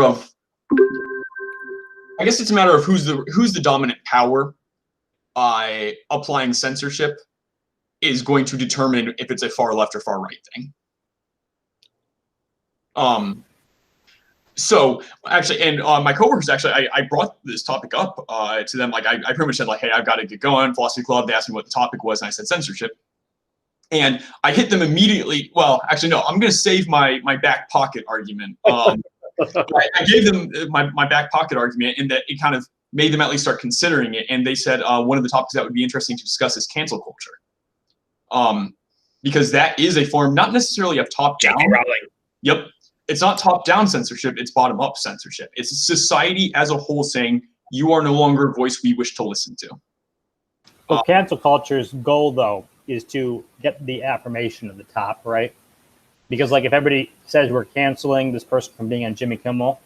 of, I guess it's a matter of who's the dominant power. Applying censorship is going to determine if it's a far left or far right thing. So actually, and my coworkers actually, I brought this topic up to them. Like I pretty much said like, hey, I've got to get going. Philosophy Club. They asked me what the topic was, and I said censorship. And I hit them immediately. Well, actually, no, I'm going to save my back pocket argument. I gave them my back pocket argument, in that it kind of made them at least start considering it. And they said one of the topics that would be interesting to discuss is cancel culture. Because that is a form, not necessarily of top-down. Yep. It's not top-down censorship, it's bottom-up censorship. It's society as a whole saying, you are no longer a voice we wish to listen to. Well, cancel culture's goal, though, is to get the affirmation of the top, right? Because, like, if everybody says we're canceling this person from being on Jimmy Kimmel,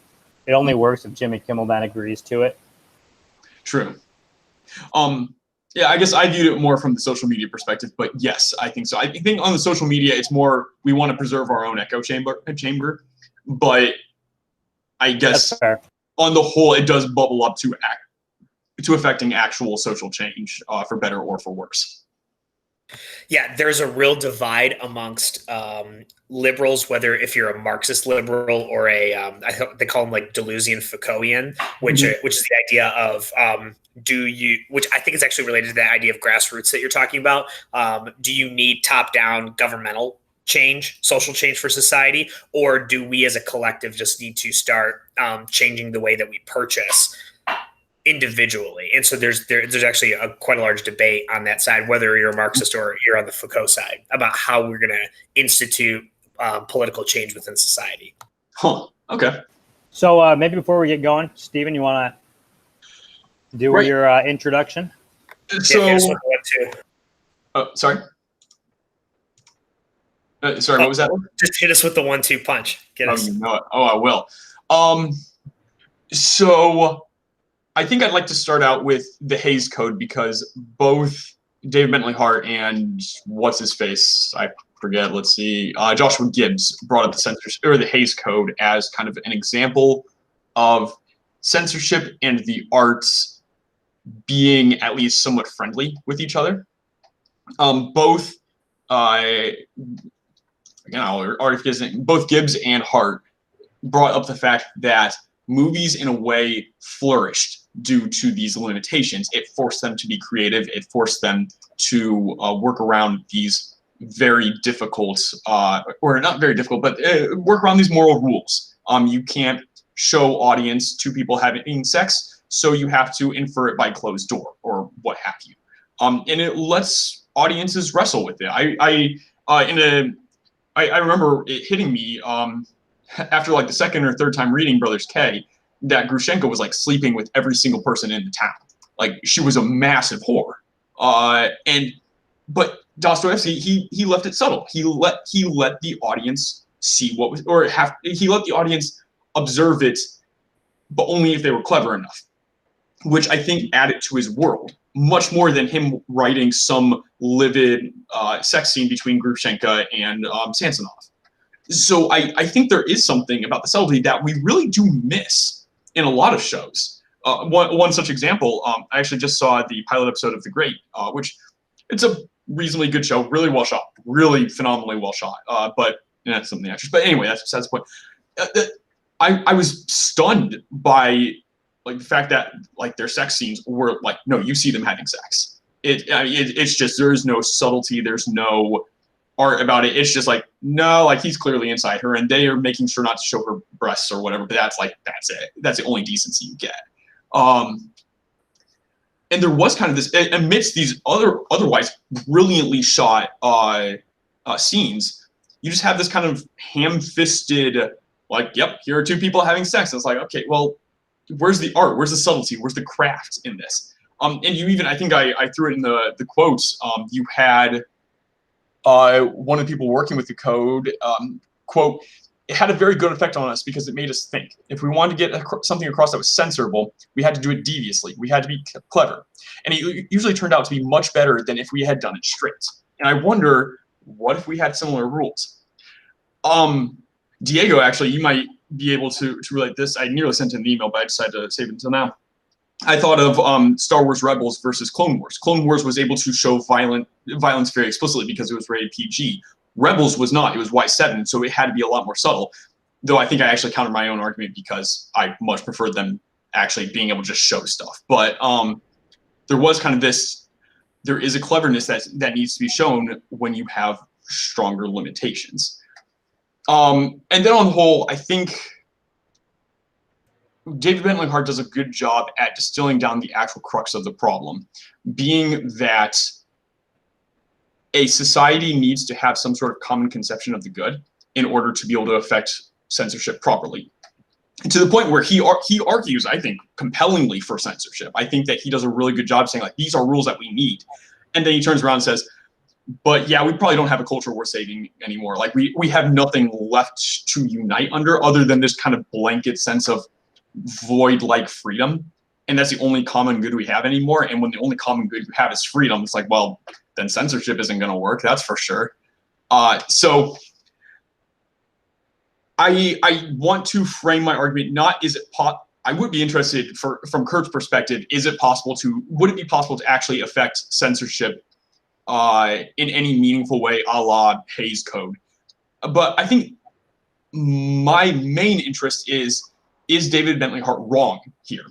it only works if Jimmy Kimmel then agrees to it. True. Yeah, I guess I viewed it more from the social media perspective, but yes, I think so. I think on the social media, it's more we want to preserve our own echo chamber, but I guess on the whole, it does bubble up to affecting actual social change, for better or for worse. Yeah, there's a real divide amongst liberals, whether if you're a Marxist liberal or they call them like Deleuzian Foucaultian, which is the idea of which I think is actually related to that idea of grassroots that you're talking about. Do you need top-down governmental change, social change for society, or do we as a collective just need to start changing the way that we purchase individually? And so there's actually quite a large debate on that side, whether you're a Marxist or you're on the Foucault side, about how we're going to institute political change within society. Huh. Okay. So maybe before we get going, Stephen, you want to do your introduction? So, sorry. Sorry, what was that? Just hit us with the 1-2 punch. Get us. You know it. Oh, I will. So I think I'd like to start out with the Hays Code, because both David Bentley Hart and what's his face, I forget. Let's see, Joshua Gibbs brought up the censorship or the Hays Code as kind of an example of censorship and the arts being at least somewhat friendly with each other. Both Gibbs and Hart brought up the fact that movies in a way flourished due to these limitations. It forced them to be creative. It forced them to work around these very difficult, or not very difficult, but work around these moral rules. You can't show audience two people having sex, so you have to infer it by closed door or what have you. And it lets audiences wrestle with it. I remember it hitting me after like the second or third time reading Brothers K, that Grushenka was like sleeping with every single person in the town. Like, she was a massive whore. But Dostoevsky, he left it subtle. He let the audience see what was, he let the audience observe it, but only if they were clever enough, which I think added to his world much more than him writing some livid sex scene between Grushenka and Samsonov. So I think there is something about the subtlety that we really do miss in a lot of shows. One such example, I actually just saw the pilot episode of The Great, which it's a reasonably good show, really well shot, really phenomenally well shot. But that's something the actress. But anyway, that's the point. I was stunned by like the fact that like their sex scenes were like, no, you see them having sex. It's just, there's no subtlety, there's no art about it. It's just like, no, like he's clearly inside her, and they are making sure not to show her breasts or whatever. But that's it. That's the only decency you get. And there was kind of this amidst these otherwise brilliantly shot scenes. You just have this kind of ham-fisted, like, yep, here are two people having sex. And it's like, okay, well, where's the art? Where's the subtlety? Where's the craft in this? And you even, I think I threw it in the quotes. You had one of the people working with the code, quote, "It had a very good effect on us because it made us think. If we wanted to get something across that was censorable, we had to do it deviously. We had to be clever. And it usually turned out to be much better than if we had done it straight. And I wonder, what if we had similar rules?" Diego, actually, you might be able to relate this. I nearly sent in an email, but I decided to save it until now. I thought of Star Wars Rebels versus Clone Wars. Clone Wars was able to show violence very explicitly because it was rated PG. Rebels was not. It was Y7, so it had to be a lot more subtle. Though I think I actually countered my own argument because I much preferred them actually being able to just show stuff. But there was kind of this, there is a cleverness that needs to be shown when you have stronger limitations. And then on the whole, I think David Bentley Hart does a good job at distilling down the actual crux of the problem, being that a society needs to have some sort of common conception of the good in order to be able to affect censorship properly. And to the point where he argues, I think, compellingly for censorship. I think that he does a really good job saying, like, these are rules that we need. And then he turns around and says, but yeah, we probably don't have a culture worth saving anymore. Like, we have nothing left to unite under other than this kind of blanket sense of void-like freedom. And that's the only common good we have anymore. And when the only common good you have is freedom, it's like, well, then censorship isn't going to work. That's for sure. So I want to frame my argument, not is it I would be interested from Kurt's perspective, would it be possible to actually affect censorship in any meaningful way, a la Hays Code? But I think my main interest is David Bentley Hart wrong here?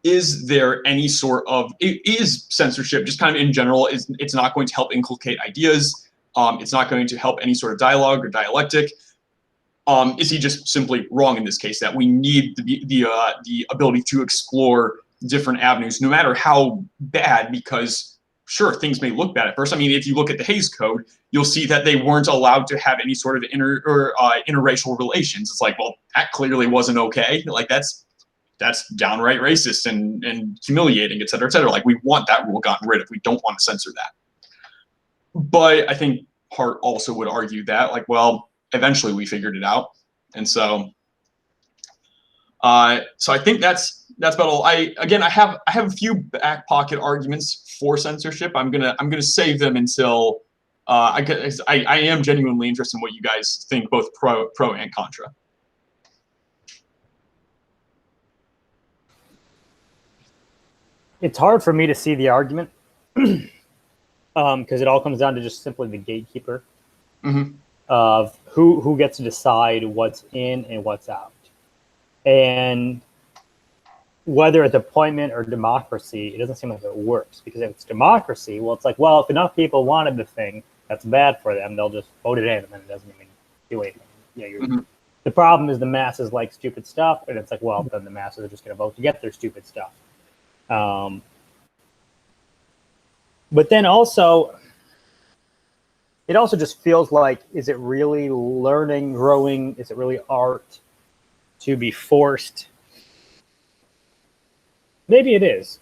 Is there any sort of, is censorship just kind of in general, it's not going to help inculcate ideas, it's not going to help any sort of dialogue or dialectic? Is he just simply wrong in this case, that we need the ability to explore different avenues, no matter how bad, because sure, things may look bad at first. I mean, if you look at the Hays Code, you'll see that they weren't allowed to have any sort of interracial relations. It's like, well, that clearly wasn't okay. Like, that's downright racist and humiliating, et cetera, et cetera. Like, we want that rule gotten rid of. We don't want to censor that. But I think Hart also would argue that, like, well, eventually we figured it out. And so I think that's about all. I have a few back pocket arguments for censorship. I'm gonna save them until I am genuinely interested in what you guys think, both pro and contra. It's hard for me to see the argument because it all comes down to just simply the gatekeeper of who gets to decide what's in and what's out. And whether it's appointment or democracy, it doesn't seem like it works. Because if it's democracy, well, it's like, well, if enough people wanted the thing that's bad for them, they'll just vote it in, and then it doesn't even do anything. Yeah, the problem is the masses like stupid stuff, and it's like, well, then the masses are just going to vote to get their stupid stuff. But then also, it also just feels like, is it really learning, growing? Is it really art to be forced? Maybe it is.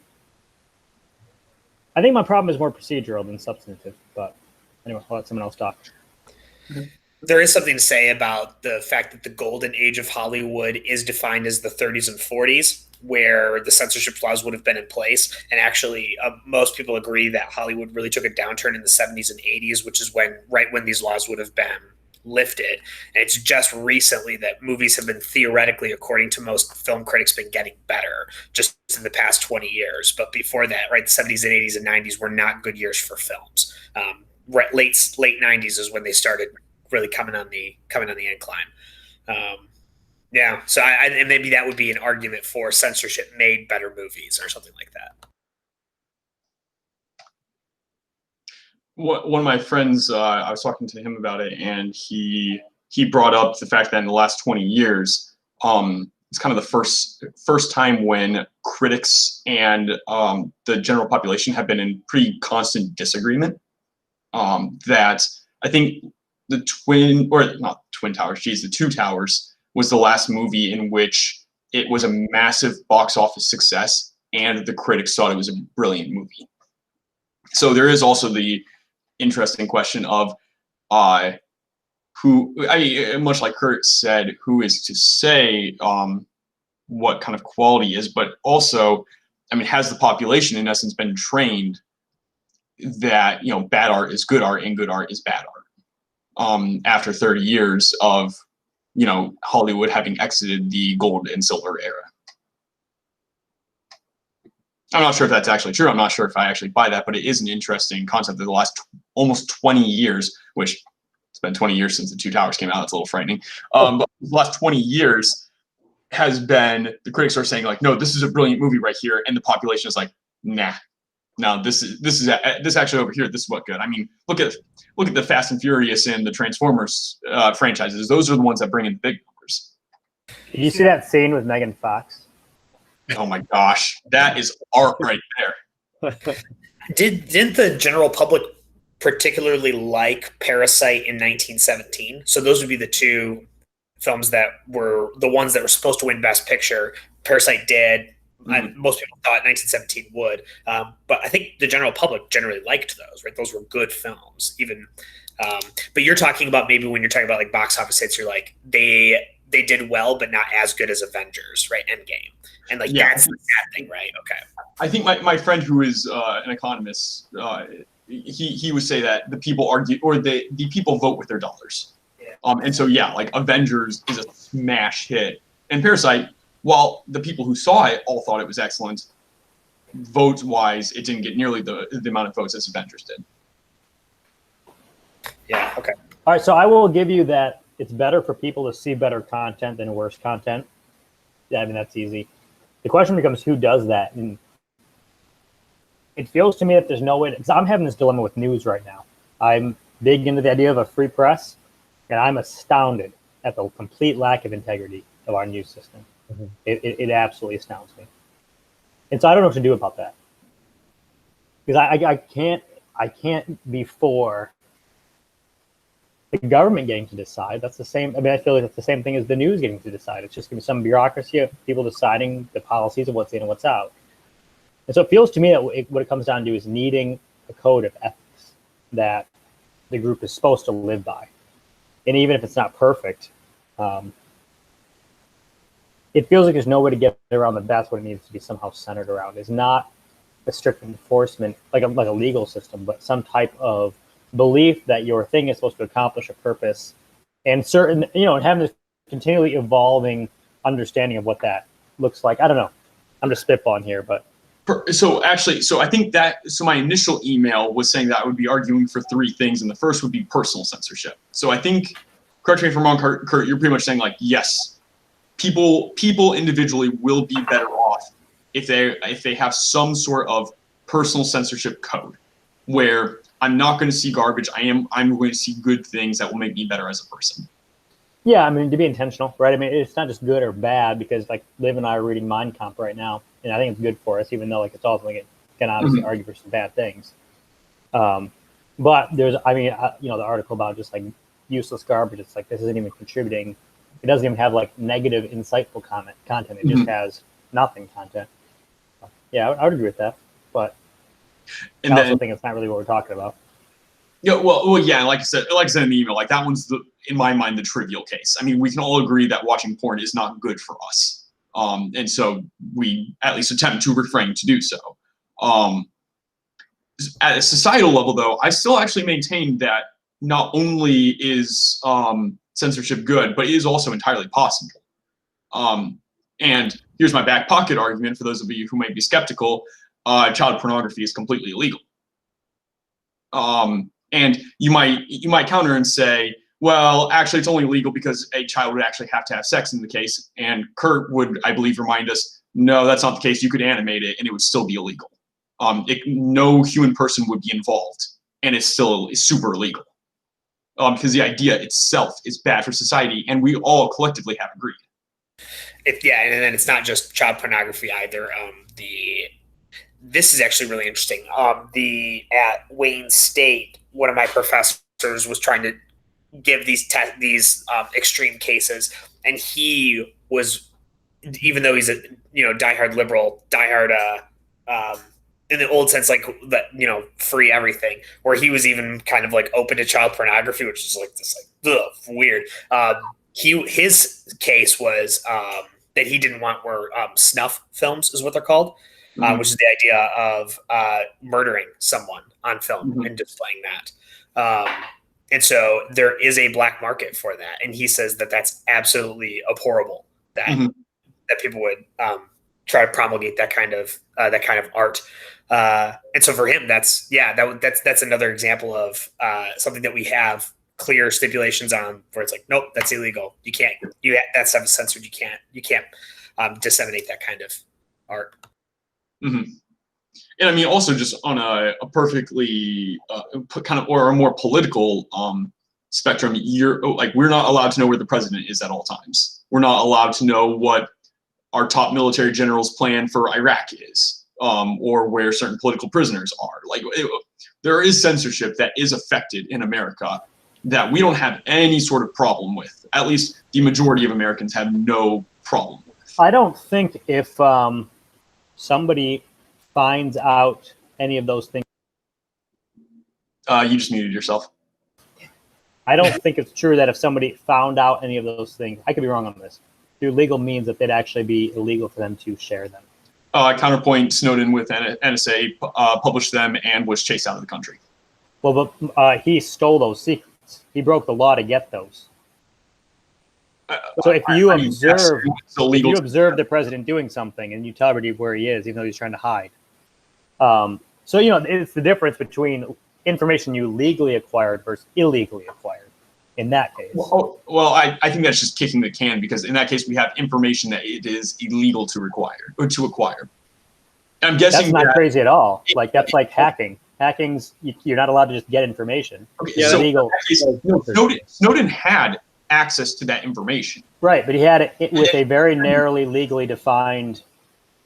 I think my problem is more procedural than substantive, but anyway, I'll let someone else talk. There is something to say about the fact that the golden age of Hollywood is defined as the 30s and 40s, where the censorship laws would have been in place. And actually, most people agree that Hollywood really took a downturn in the 70s and 80s, which is right when these laws would have been lifted. And it's just recently that movies have been theoretically, according to most film critics, been getting better just in the past 20 years. But before that, right, the 70s and 80s and 90s were not good years for films. Late 90s is when they started really coming on the incline. Yeah, so and maybe that would be an argument for censorship made better movies or something like that. One of my friends, I was talking to him about it, and he brought up the fact that in the last 20 years, it's kind of the first time when critics and the general population have been in pretty constant disagreement. That I think the Two Towers was the last movie in which it was a massive box office success, and the critics thought it was a brilliant movie. So there is also the interesting question of much like Kurt said, who is to say what kind of quality is, but also, I mean, has the population in essence been trained that, you know, bad art is good art and good art is bad art? After 30 years of Hollywood having exited the gold and silver era. I'm not sure if that's actually true. I'm not sure if I actually buy that, but it is an interesting concept that the last almost 20 years, which it's been 20 years since the Two Towers came out. It's a little frightening. But the last 20 years has been, the critics are saying like, no, this is a brilliant movie right here. And the population is like, nah, no, this actually over here, this is what good. I mean, look at the Fast and Furious and the Transformers franchises. Those are the ones that bring in big numbers. Did you see that scene with Megan Fox? Oh my gosh, that is art right there. Didn't the general public particularly like Parasite in 1917? So those would be the two films that were the ones that were supposed to win Best Picture. Parasite did. Most people thought 1917 would, but I think the general public generally liked those. Right, those were good films. Even, but you're talking about maybe when you're talking about like box office hits, you're like they did well, but not as good as Avengers, right? Endgame. And like that's the sad thing, right? Okay. I think my friend who is an economist, he would say that the people argue, or the people vote with their dollars. Yeah. And so like Avengers is a smash hit, and Parasite, while the people who saw it all thought it was excellent, votes wise, it didn't get nearly the amount of votes as Avengers did. Yeah. Okay. All right. So I will give you that it's better for people to see better content than worse content. Yeah, I mean that's easy. The question becomes who does that, and it feels to me that there's no way. Because I'm having this dilemma with news right now. I'm big into the idea of a free press, and I'm astounded at the complete lack of integrity of our news system. Mm-hmm. It absolutely astounds me, and so I don't know what to do about that. Because I can't be for the government getting to decide. That's the same. I mean, I feel like it's the same thing as the news getting to decide. It's just going to be some bureaucracy of people deciding the policies of what's in and what's out. And so it feels to me that what it comes down to is needing a code of ethics that the group is supposed to live by. And even if it's not perfect, it feels like there's no way to get around that. That's what it needs to be somehow centered around. Is not a strict enforcement like a legal system, but some type of belief that your thing is supposed to accomplish a purpose, and certain, and having this continually evolving understanding of what that looks like. I don't know. I'm just spitballing here, but. So I think so my initial email was saying that I would be arguing for three things, and the first would be personal censorship. So I think, correct me if I'm wrong, Kurt, you're pretty much saying like, yes, people individually will be better off if they have some sort of personal censorship code where I'm not going to see garbage. I'm going to see good things that will make me better as a person. Yeah, I mean, to be intentional, right? I mean, it's not just good or bad, because like Liv and I are reading Mein Kampf right now, and I think it's good for us, even though like it's also like it can obviously argue for some bad things. But there's, the article about just like useless garbage. It's like this isn't even contributing. It doesn't even have like negative, insightful content. It just has nothing content. Yeah, I would agree with that, but I also think it's not really what we're talking about. Yeah, well, yeah. Like I said in the email, like that one's in my mind the trivial case. I mean, we can all agree that watching porn is not good for us, and so we at least attempt to refrain to do so. At a societal level, though, I still actually maintain that not only is censorship good, but it is also entirely possible. And here's my back pocket argument for those of you who might be skeptical: child pornography is completely illegal. And you might counter and say, well, actually, it's only legal because a child would actually have to have sex in the case. And Kurt would, I believe, remind us, no, that's not the case. You could animate it, and it would still be illegal. No human person would be involved, and it's still super illegal. Because the idea itself is bad for society, and we all collectively have agreed. And then it's not just child pornography either. This is actually really interesting. At Wayne State, one of my professors was trying to give these extreme cases, and he was, even though he's a diehard liberal, in the old sense, like that, free everything, where he was even kind of like open to child pornography, which is like this weird. His case was that he didn't want were snuff films, is what they're called. Which is the idea of murdering someone on film and displaying that. And so there is a black market for that. And he says that that's absolutely abhorrible that that people would try to promulgate that kind of art. And so for him, that's another example of something that we have clear stipulations on, where it's like, nope, that's illegal. You can't. That stuff is censored. You can't disseminate that kind of art. And I mean, also just on a perfectly kind of, or a more political spectrum, we're not allowed to know where the president is at all times. We're not allowed to know what our top military general's plan for Iraq is, or where certain political prisoners are. There is censorship that is affected in America that we don't have any sort of problem with. At least the majority of Americans have no problem with. I don't think if somebody finds out any of those things. You just muted yourself. I don't think it's true that if somebody found out any of those things, I could be wrong on this, through legal means, that they'd actually be illegal for them to share them. Counterpoint, Snowden with NSA published them and was chased out of the country. Well, but he stole those secrets. He broke the law to get those. So if you observe the president doing something and you tell everybody where he is, even though he's trying to hide. So, it's the difference between information you legally acquired versus illegally acquired in that case. Well, I think that's just kicking the can, because in that case we have information that it is illegal to acquire. I'm guessing that's not crazy at all. That's like hacking. Hacking's, you're not allowed to just get information. Okay, so illegal. Snowden had access to that information. Right, but he had it with a very narrowly legally defined,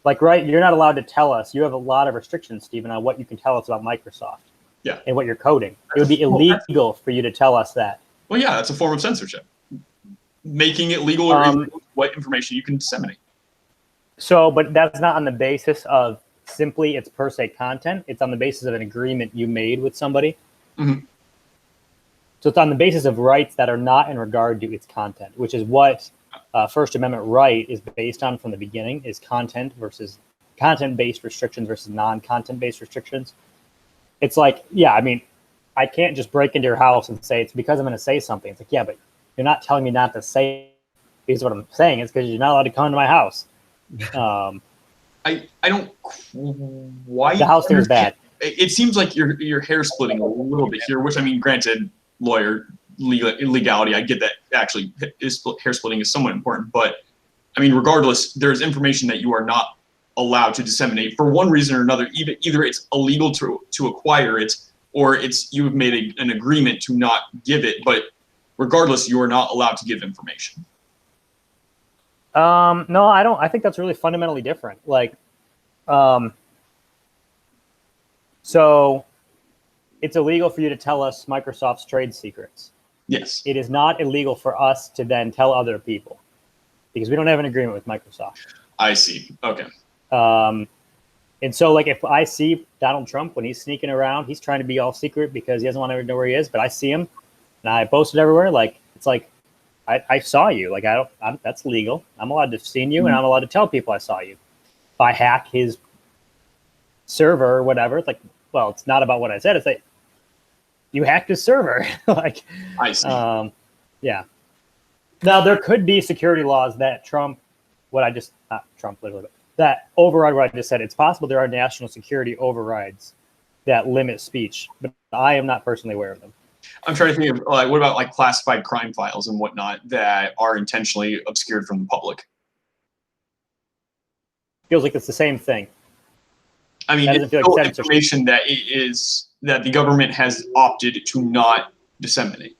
you're not allowed to tell us. You have a lot of restrictions, Stephen, on what you can tell us about Microsoft. Yeah. And what you're coding. It would be illegal for you to tell us that. Well, yeah, that's a form of censorship. Making it legal or illegal what information you can disseminate. So, but that's not on the basis of simply its per se content. It's on the basis of an agreement you made with somebody. So it's on the basis of rights that are not in regard to its content, which is what First Amendment right is based on from the beginning, is content-based restrictions versus non-content-based restrictions. It's like, I can't just break into your house and say it's because I'm going to say something. It's like, yeah, but you're not telling me not to say it, because what I'm saying is because you're not allowed to come to my house. I don't. Why the house there is bad. It seems like you're hair splitting a little bit here, which, I mean, granted, legality, I get that actually hair splitting is somewhat important, but I mean, regardless, there's information that you are not allowed to disseminate for one reason or another. Either it's illegal to acquire it, or you have made an agreement to not give it, but regardless, you are not allowed to give information. No, I don't. I think that's really fundamentally different. So it's illegal for you to tell us Microsoft's trade secrets. Yes. It is not illegal for us to then tell other people, because we don't have an agreement with Microsoft. I see. Okay. And so, if I see Donald Trump when he's sneaking around, he's trying to be all secret because he doesn't want to know where he is, but I see him and I post it everywhere. It's like, I saw you. That's legal. I'm allowed to have seen you, and I'm allowed to tell people I saw you. If I hack his server or whatever, it's like, well, it's not about what I said. It's like, you hacked his server. I see. Yeah. Now, there could be security laws that that override what I just said. It's possible there are national security overrides that limit speech, but I am not personally aware of them. I'm trying to think of what about classified crime files and whatnot that are intentionally obscured from the public? Feels like it's the same thing. I mean, it's still information that the government has opted to not disseminate.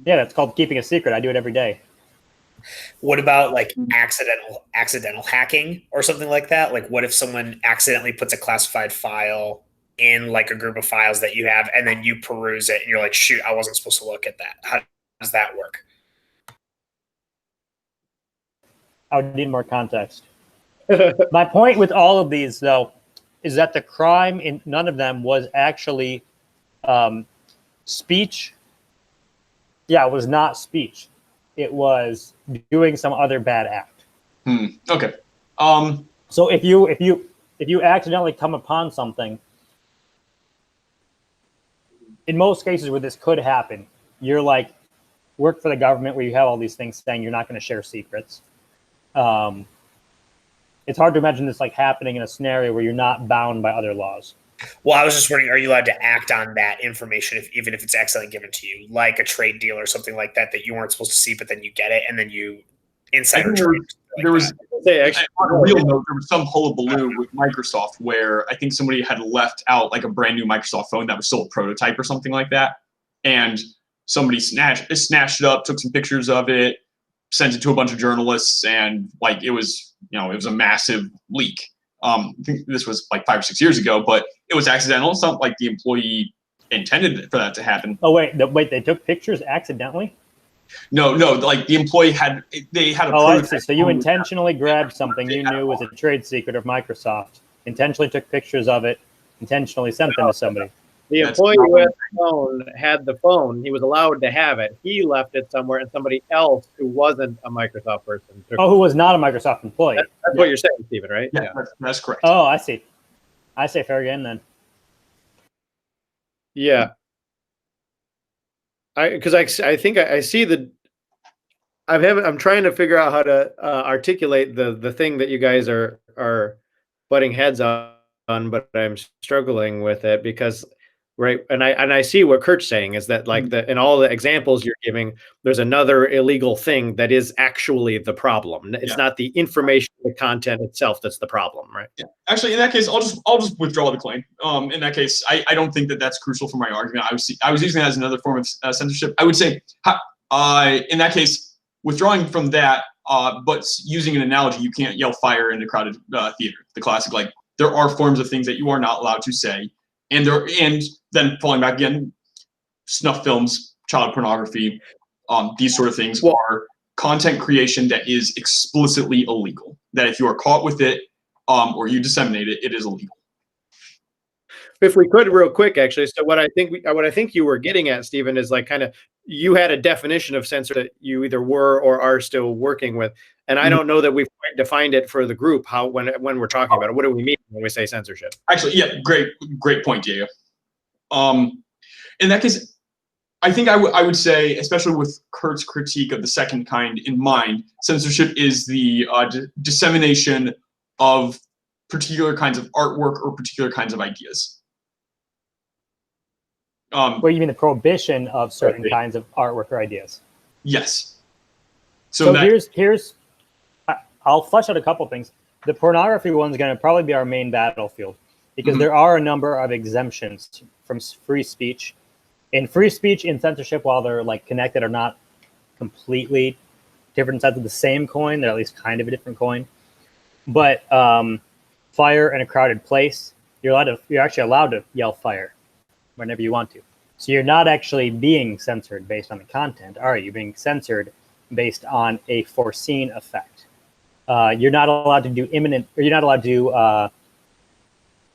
Yeah, that's called keeping a secret. I do it every day. What about accidental hacking or something like that? What if someone accidentally puts a classified file in a group of files that you have, and then you peruse it and you're like, shoot, I wasn't supposed to look at that. How does that work? I would need more context. My point with all of these, though, is that the crime in none of them was actually speech. Yeah, it was not speech. It was doing some other bad act. Okay. So if you accidentally come upon something, in most cases where this could happen, you're like work for the government where you have all these things saying you're not going to share secrets. It's hard to imagine this like happening in a scenario where you're not bound by other laws. Well, I was just wondering, are you allowed to act on that information even if it's accidentally given to you, like a trade deal or something like that you weren't supposed to see, but then you get it and then you insider trade? There was on a real note, there was some hullabaloo with Microsoft where I think somebody had left out like a brand new Microsoft phone that was still a prototype or something like that, and somebody snatched it up, took some pictures of it, sent it to a bunch of journalists, and like it was a massive leak. I think this was like 5 or 6 years ago, but it was accidental. It's not like the employee intended for that to happen. Oh wait, they took pictures accidentally? No, like the employee had a prototype. I see. So you intentionally grabbed something you knew was a trade secret of Microsoft, intentionally took pictures of it, intentionally sent them to somebody. The employee with the phone had the phone. He was allowed to have it. He left it somewhere, and somebody else who wasn't a Microsoft person took who was not a Microsoft employee. That's what you're saying, Stephen, right? Yeah, that's correct. Oh, I see. I say fair game then. Yeah. Because I think I see I'm trying to figure out how to articulate the thing that you guys are butting heads on, but I'm struggling with it because right, and I see what Kurt's saying is that like in all the examples you're giving, there's another illegal thing that is actually the problem. It's not the information, the content itself that's the problem, right? Yeah. Actually, in that case, I'll just withdraw the claim. In that case, I don't think that that's crucial for my argument. I was using that as another form of censorship. I would say, in that case, withdrawing from that, but using an analogy, you can't yell fire in a crowded theater. The classic, like there are forms of things that you are not allowed to say. And then falling back again, snuff films, child pornography, these sort of things are content creation that is explicitly illegal. That if you are caught with it or you disseminate it, it is illegal. If we could, real quick, actually. So what I think you were getting at, Stephen, is like kind of you had a definition of censor that you either were or are still working with, and I don't know that we've quite defined it for the group. How when we're talking about it, what do we mean when we say censorship? Actually, yeah, great point, Diego. In that case, I think I would say, especially with Kurt's critique of the second kind in mind, censorship is the dissemination of particular kinds of artwork or particular kinds of ideas. Well, you mean the prohibition of certain kinds of artwork or ideas? Yes. So here's I'll flesh out a couple things. The pornography one is going to probably be our main battlefield because there are a number of exemptions from free speech. And free speech and censorship, while they're like connected, are not completely different sides of the same coin. They're at least kind of a different coin. But fire in a crowded place, you're actually allowed to yell fire whenever you want to. So you're not actually being censored based on the content, are you? You're being censored based on a foreseen effect. You're not allowed to do you're not allowed to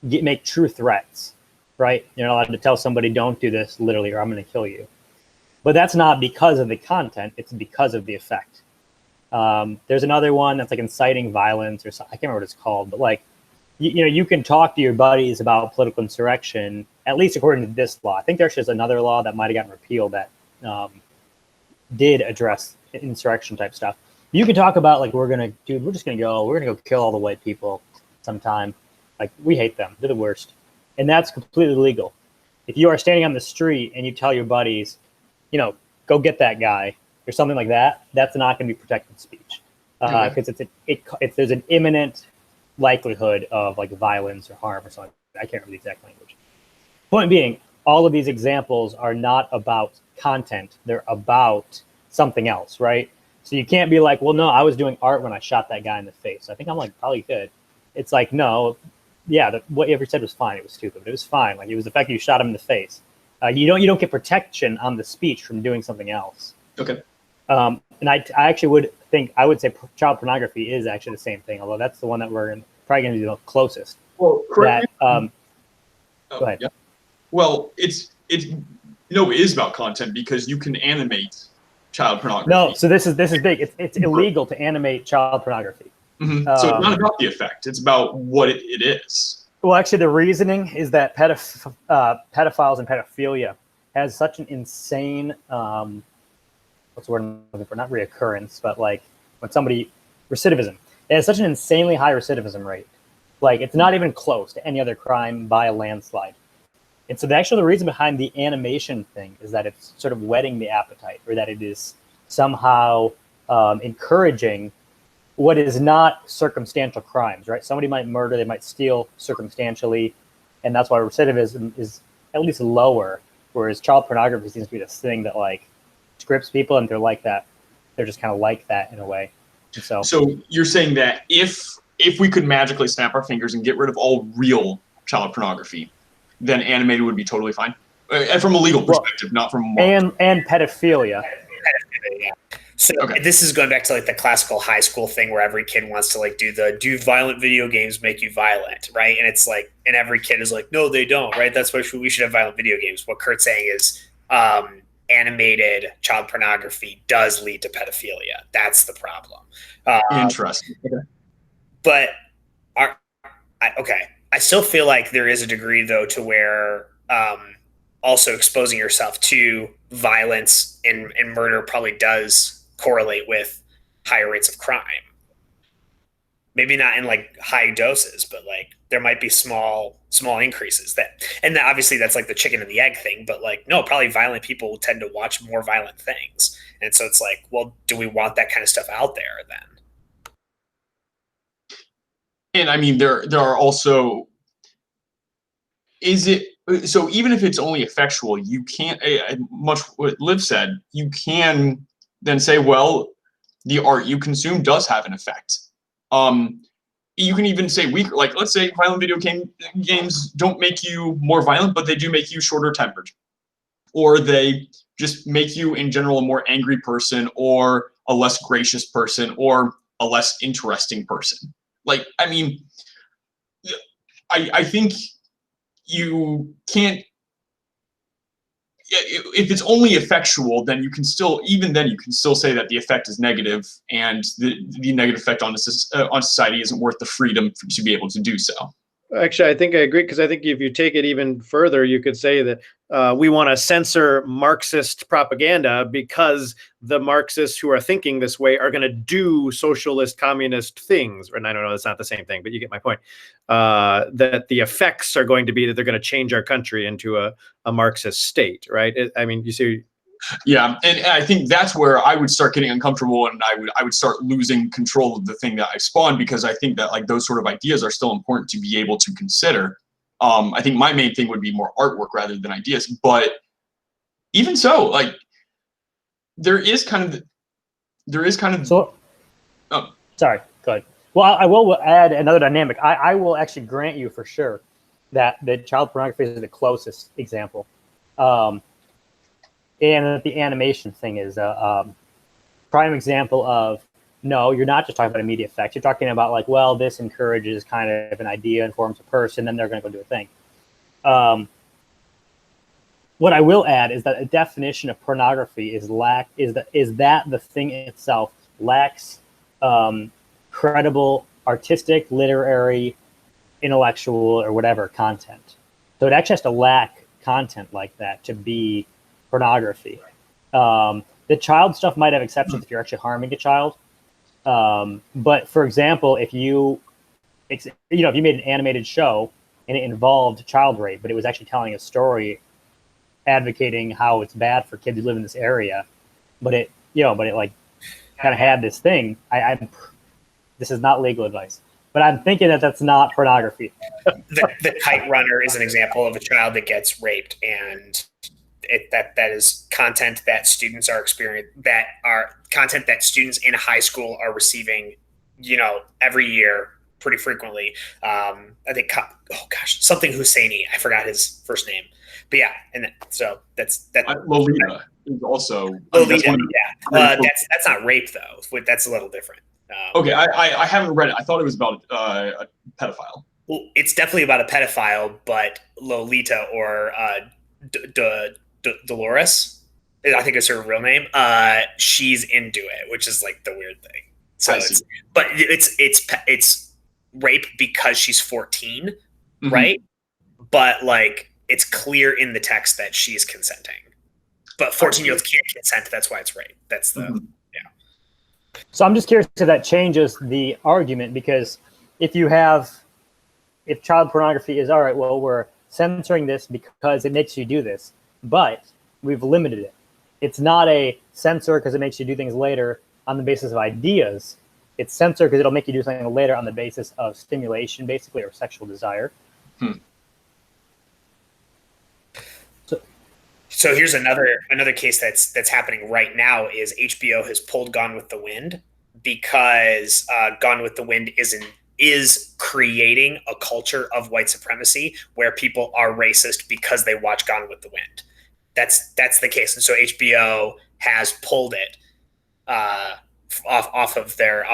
make true threats, right? You're not allowed to tell somebody, don't do this, literally, or I'm going to kill you. But that's not because of the content, it's because of the effect. There's another one that's like inciting violence, or something. I can't remember what it's called, but like, you can talk to your buddies about political insurrection, at least according to this law. I think there's just another law that might have gotten repealed that did address insurrection type stuff. You can talk about like, we're just gonna go kill all the white people sometime. Like, we hate them, they're the worst. And that's completely legal. If you are standing on the street and you tell your buddies, go get that guy or something like that, that's not going to be protected speech because there's an imminent likelihood of like violence or harm or something. I can't remember the exact language. Point being, all of these examples are not about content. They're about something else, right? So you can't be like, well, no, I was doing art when I shot that guy in the face. I think I'm like probably good. It's like, no, yeah, what you ever said was fine. It was stupid, but it was fine. Like, it was the fact that you shot him in the face. You don't get protection on the speech from doing something else. Okay. And I actually would say child pornography is actually the same thing, although that's the one that we're probably going to be the closest. Well, correct. Go ahead. Yeah. Well, it is about content because you can animate child pornography. No, so this is big. It's illegal to animate child pornography. Mm-hmm. So it's not about the effect; it's about what it is. Well, actually, the reasoning is that pedophiles and pedophilia has such an insane what's the word I'm looking for? Not reoccurrence, but like when somebody recidivism. It has such an insanely high recidivism rate. Like it's not even close to any other crime by a landslide. And so the reason behind the animation thing is that it's sort of whetting the appetite, or that it is somehow encouraging what is not circumstantial crimes, right? Somebody might murder, they might steal circumstantially, and that's why recidivism is at least lower, whereas child pornography seems to be this thing that like scripts people, and they're like that. They're just kind of like that in a way. And so you're saying that if we could magically snap our fingers and get rid of all real child pornography, then animated would be totally fine, from a legal perspective, not from a moral and pedophilia. So this is going back to like the classical high school thing where every kid wants to like do violent video games make you violent, right? And it's like, and every kid is like, no, they don't, right? That's why we should have violent video games. What Kurt's saying is animated child pornography does lead to pedophilia. That's the problem. Interesting. But I still feel like there is a degree though to where also exposing yourself to violence and murder probably does correlate with higher rates of crime. Maybe not in like high doses, but like there might be small increases and obviously that's like the chicken and the egg thing, but like, no, probably violent people will tend to watch more violent things. And so it's like, well, do we want that kind of stuff out there then? And I mean, there are also, so even if it's only effectual, you can't, much what Liv said, you can then say, well, the art you consume does have an effect. You can even say weaker, like let's say violent video games don't make you more violent, but they do make you shorter tempered. Or they just make you in general a more angry person, or a less gracious person, or a less interesting person. Like, I mean, I think you can't, if it's only effectual, then you can still, even then you can still say that the effect is negative, and the negative effect on society isn't worth the freedom to be able to do so. Actually, I think I agree, because I think if you take it even further, you could say that we want to censor Marxist propaganda because the Marxists who are thinking this way are going to do socialist, communist things. And I don't know, that's not the same thing, but you get my point. That the effects are going to be that they're going to change our country into a Marxist state, right? I mean, you see. Yeah, and I think that's where I would start getting uncomfortable, and I would start losing control of the thing that I spawned, because I think that like those sort of ideas are still important to be able to consider. I think my main thing would be more artwork rather than ideas, but even so, like there is kind of. So, sorry, go ahead. Well, I will add another dynamic. I will actually grant you for sure that the child pornography is the closest example. And the animation thing is a prime example of, no, you're not just talking about immediate effects. You're talking about like, well, this encourages kind of an idea, informs a person, then they're going to go do a thing. What I will add is that a definition of pornography is that the thing itself lacks credible artistic, literary, intellectual, or whatever content. So it actually has to lack content like that to be pornography. The child stuff might have exceptions if you're actually harming a child. But for example, if you made an animated show and it involved child rape, but it was actually telling a story advocating how it's bad for kids who live in this area, but it like kind of had this thing. This is not legal advice, but I'm thinking that that's not pornography. The Kite Runner is an example of a child that gets raped, and that is content that students are content that students in high school are receiving, every year pretty frequently. I think, something Husseini. I forgot his first name, but yeah, and so that's Lolita is also Lolita. That's not rape though. That's a little different. Okay, I haven't read it. I thought it was about a pedophile. Well, it's definitely about a pedophile, but Lolita or Dolores, I think is her real name. She's into it, which is like the weird thing. So it's rape because she's 14, mm-hmm. right? But like it's clear in the text that she's consenting. But 14-year-olds can't consent. That's why it's rape. That's the So I'm just curious if that changes the argument, because if child pornography is all right, well, we're censoring this because it makes you do this, but we've limited it. It's not a censor because it makes you do things later on the basis of ideas. It's censor because it'll make you do something later on the basis of stimulation, basically, or sexual desire. So here's another case that's happening right now is HBO has pulled Gone with the Wind because Gone with the Wind is creating a culture of white supremacy where people are racist because they watch Gone with the Wind. That's the case, and so HBO has pulled it off of their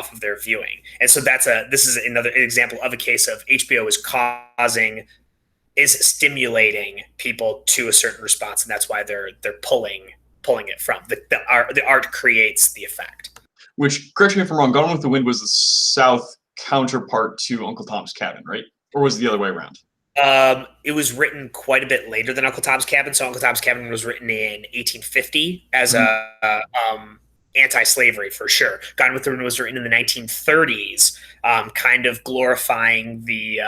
viewing, and so this is another example of a case of HBO is stimulating people to a certain response, and that's why they're pulling it from the art creates the effect. Which, correct me if I'm wrong, Gone with the Wind was the South counterpart to Uncle Tom's Cabin, right? Or was it the other way around? It was written quite a bit later than Uncle Tom's Cabin. So Uncle Tom's Cabin was written in 1850 as a anti-slavery for sure. Gone with the Wind was written in the 1930s, kind of glorifying the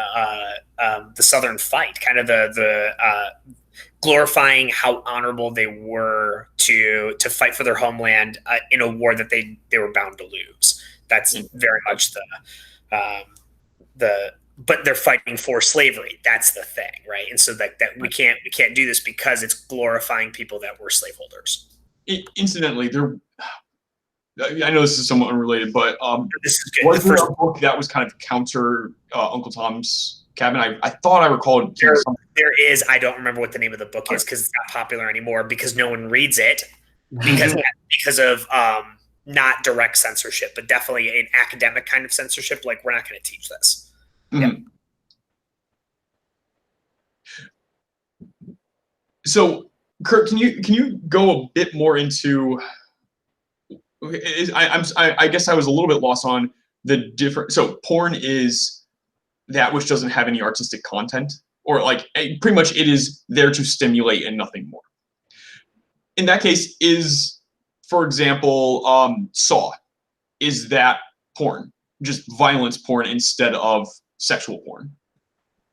Southern fight, kind of the glorifying how honorable they were to fight for their homeland in a war that they were bound to lose. That's very much but they're fighting for slavery. That's the thing, right? And so that we can't do this because it's glorifying people that were slaveholders. Incidentally, I know this is somewhat unrelated, but this is good. Was there a book that was kind of counter Uncle Tom's Cabin? I thought I recalled. There is. I don't remember what the name of the book is because it's not popular anymore because no one reads it because of not direct censorship, but definitely an academic kind of censorship. Like, we're not going to teach this. Mm-hmm. Yeah. So, Kurt, can you go a bit more into? I guess I was a little bit lost on the different. So, porn is that which doesn't have any artistic content, or like pretty much it is there to stimulate and nothing more. In that case, for example, Saw, is that porn, just violence porn instead of sexual porn?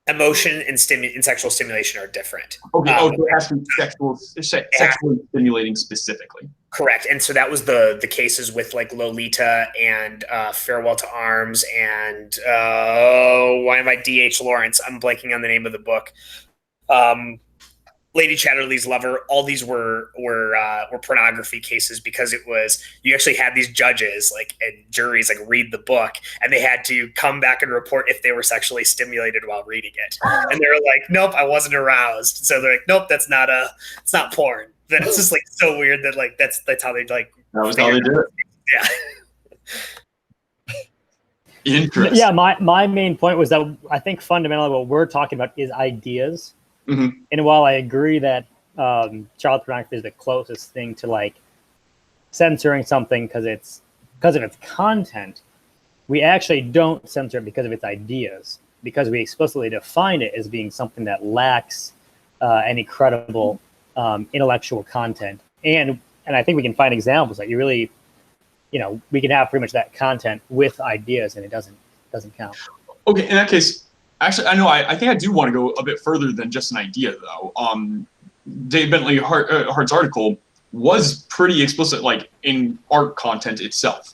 Emotion and sexual stimulation are different. Okay, so it has to be sexually stimulating specifically. Correct, and so that was the cases with like Lolita and Farewell to Arms and why am I D.H. Lawrence? I'm blanking on the name of the book. Lady Chatterley's Lover. All these were pornography cases because it was you actually had these judges and juries read the book and they had to come back and report if they were sexually stimulated while reading it, and they were like, "Nope, I wasn't aroused." So they're like, "Nope, it's not porn." Then it's just so weird that that's how they That was how they did it. Yeah. Interesting. Yeah, my main point was that I think fundamentally what we're talking about is ideas. Mm-hmm. And while I agree that child pornography is the closest thing to censoring something because of its content, we actually don't censor it because of its ideas, because we explicitly define it as being something that lacks any credible intellectual content. And I think we can find examples that you really, we can have pretty much that content with ideas and it doesn't count. Okay, in that case, actually, I know. I think I do want to go a bit further than just an idea, though. Dave Bentley Hart's article was pretty explicit, in art content itself,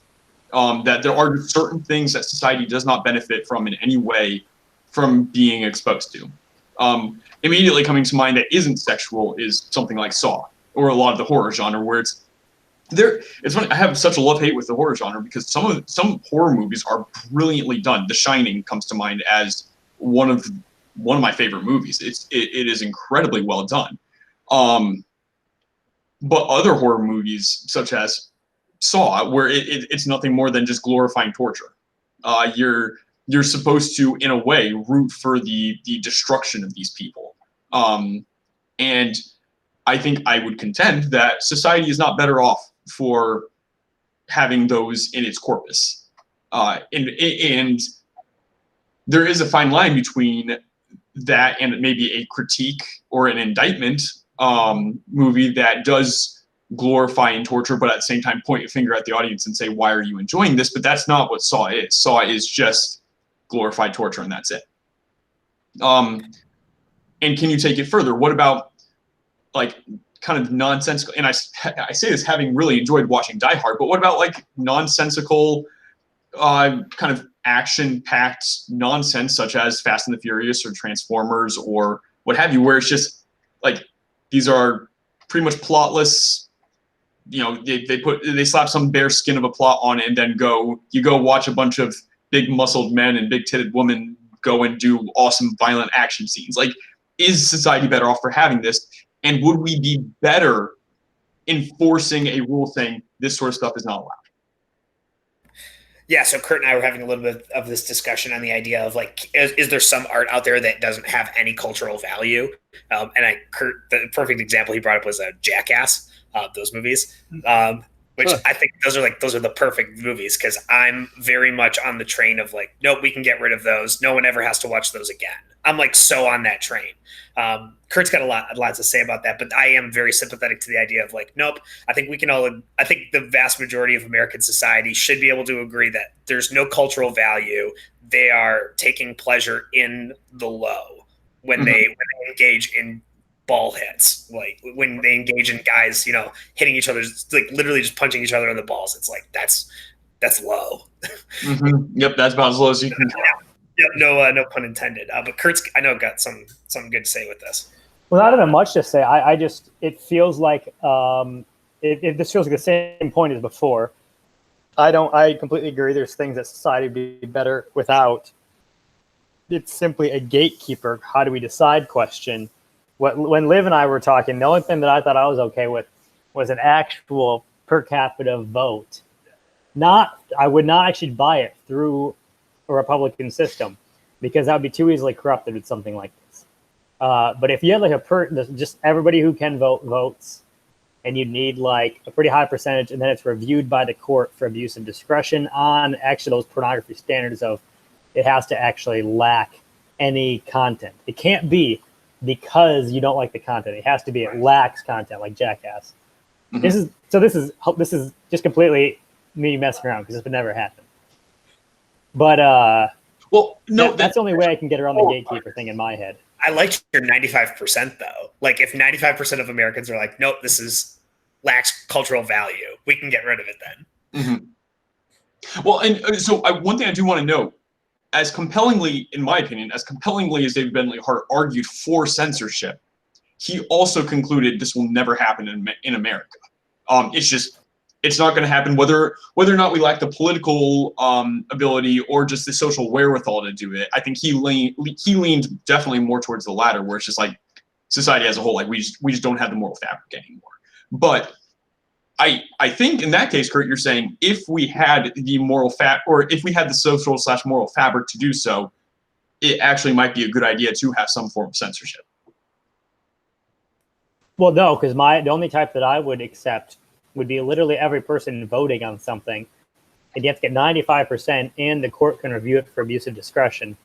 that there are certain things that society does not benefit from in any way from being exposed to. Immediately coming to mind that isn't sexual is something like Saw, or a lot of the horror genre, where it's funny. I have such a love-hate with the horror genre because some horror movies are brilliantly done. The Shining comes to mind as one of my favorite movies. It is incredibly well done. But other horror movies, such as Saw, where it's nothing more than just glorifying torture. You're supposed to, in a way, root for the destruction of these people. And I think I would contend that society is not better off for having those in its corpus. And there is a fine line between that and maybe a critique or an indictment movie that does glorify and torture, but at the same time point your finger at the audience and say, why are you enjoying this? But that's not what Saw is. Saw is just glorified torture, and that's it. And can you take it further? What about like kind of nonsensical, and I say this having really enjoyed watching Die Hard, but what about like nonsensical kind of action-packed nonsense such as Fast and the Furious or Transformers or what have you, where it's just like these are pretty much plotless, you know, they slap some bare skin of a plot on it and then you go watch a bunch of big muscled men and big titted women go and do awesome violent action scenes. Like, is society better off for having this? And would we be better enforcing a rule saying this sort of stuff is not allowed? Yeah, so Kurt and I were having a little bit of this discussion on the idea of like, is there some art out there that doesn't have any cultural value? Kurt, the perfect example he brought up was Jackass, those movies, which I think those are the perfect movies, because I'm very much on the train of like, nope, we can get rid of those. No one ever has to watch those again. I'm like so on that train. Kurt's got a lot to say about that, but I am very sympathetic to the idea of like, nope, I think the vast majority of American society should be able to agree that there's no cultural value. They are taking pleasure in the low when they engage in ball hits, like when they engage in guys, you know, hitting each other, like literally just punching each other in the balls. It's like, that's low. Yep. That's about as low as you can go. Yep, no pun intended. But Kurt's, I know, got something good to say with this. Well, not even much to say. I just, it feels like this feels like the same point as before. I completely agree. There's things that society would be better without. It's simply a gatekeeper. How do we decide question. When Liv and I were talking, the only thing that I thought I was okay with was an actual per capita vote. I would not actually buy it through a Republican system, because that would be too easily corrupted with something like this. But if you had like just everybody who can vote votes, and you need like a pretty high percentage, and then it's reviewed by the court for abuse of discretion on actually those pornography standards of it has to actually lack any content. It can't be because you don't like the content. It has to be it lacks content, like Jackass. This is just completely me messing around, because this would never happen. But well, no, that's the only way I can get around the gatekeeper thing in my head. I like your 95% though. Like if 95% of Americans are like, nope, lacks cultural value, we can get rid of it then. Well, and so one thing I do want to note, as compellingly, in my opinion, as compellingly as David Bentley Hart argued for censorship, he also concluded this will never happen in America. It's not going to happen, whether or not we lack the political ability or just the social wherewithal to do it. I think he leaned definitely more towards the latter, where it's just like society as a whole, like we just don't have the moral fabric anymore. But I think in that case, Kurt, you're saying if we had the or if we had the social/moral fabric to do so, it actually might be a good idea to have some form of censorship. Well, no, because the only type that I would accept would be literally every person voting on something, and you have to get 95%, and the court can review it for abuse of discretion.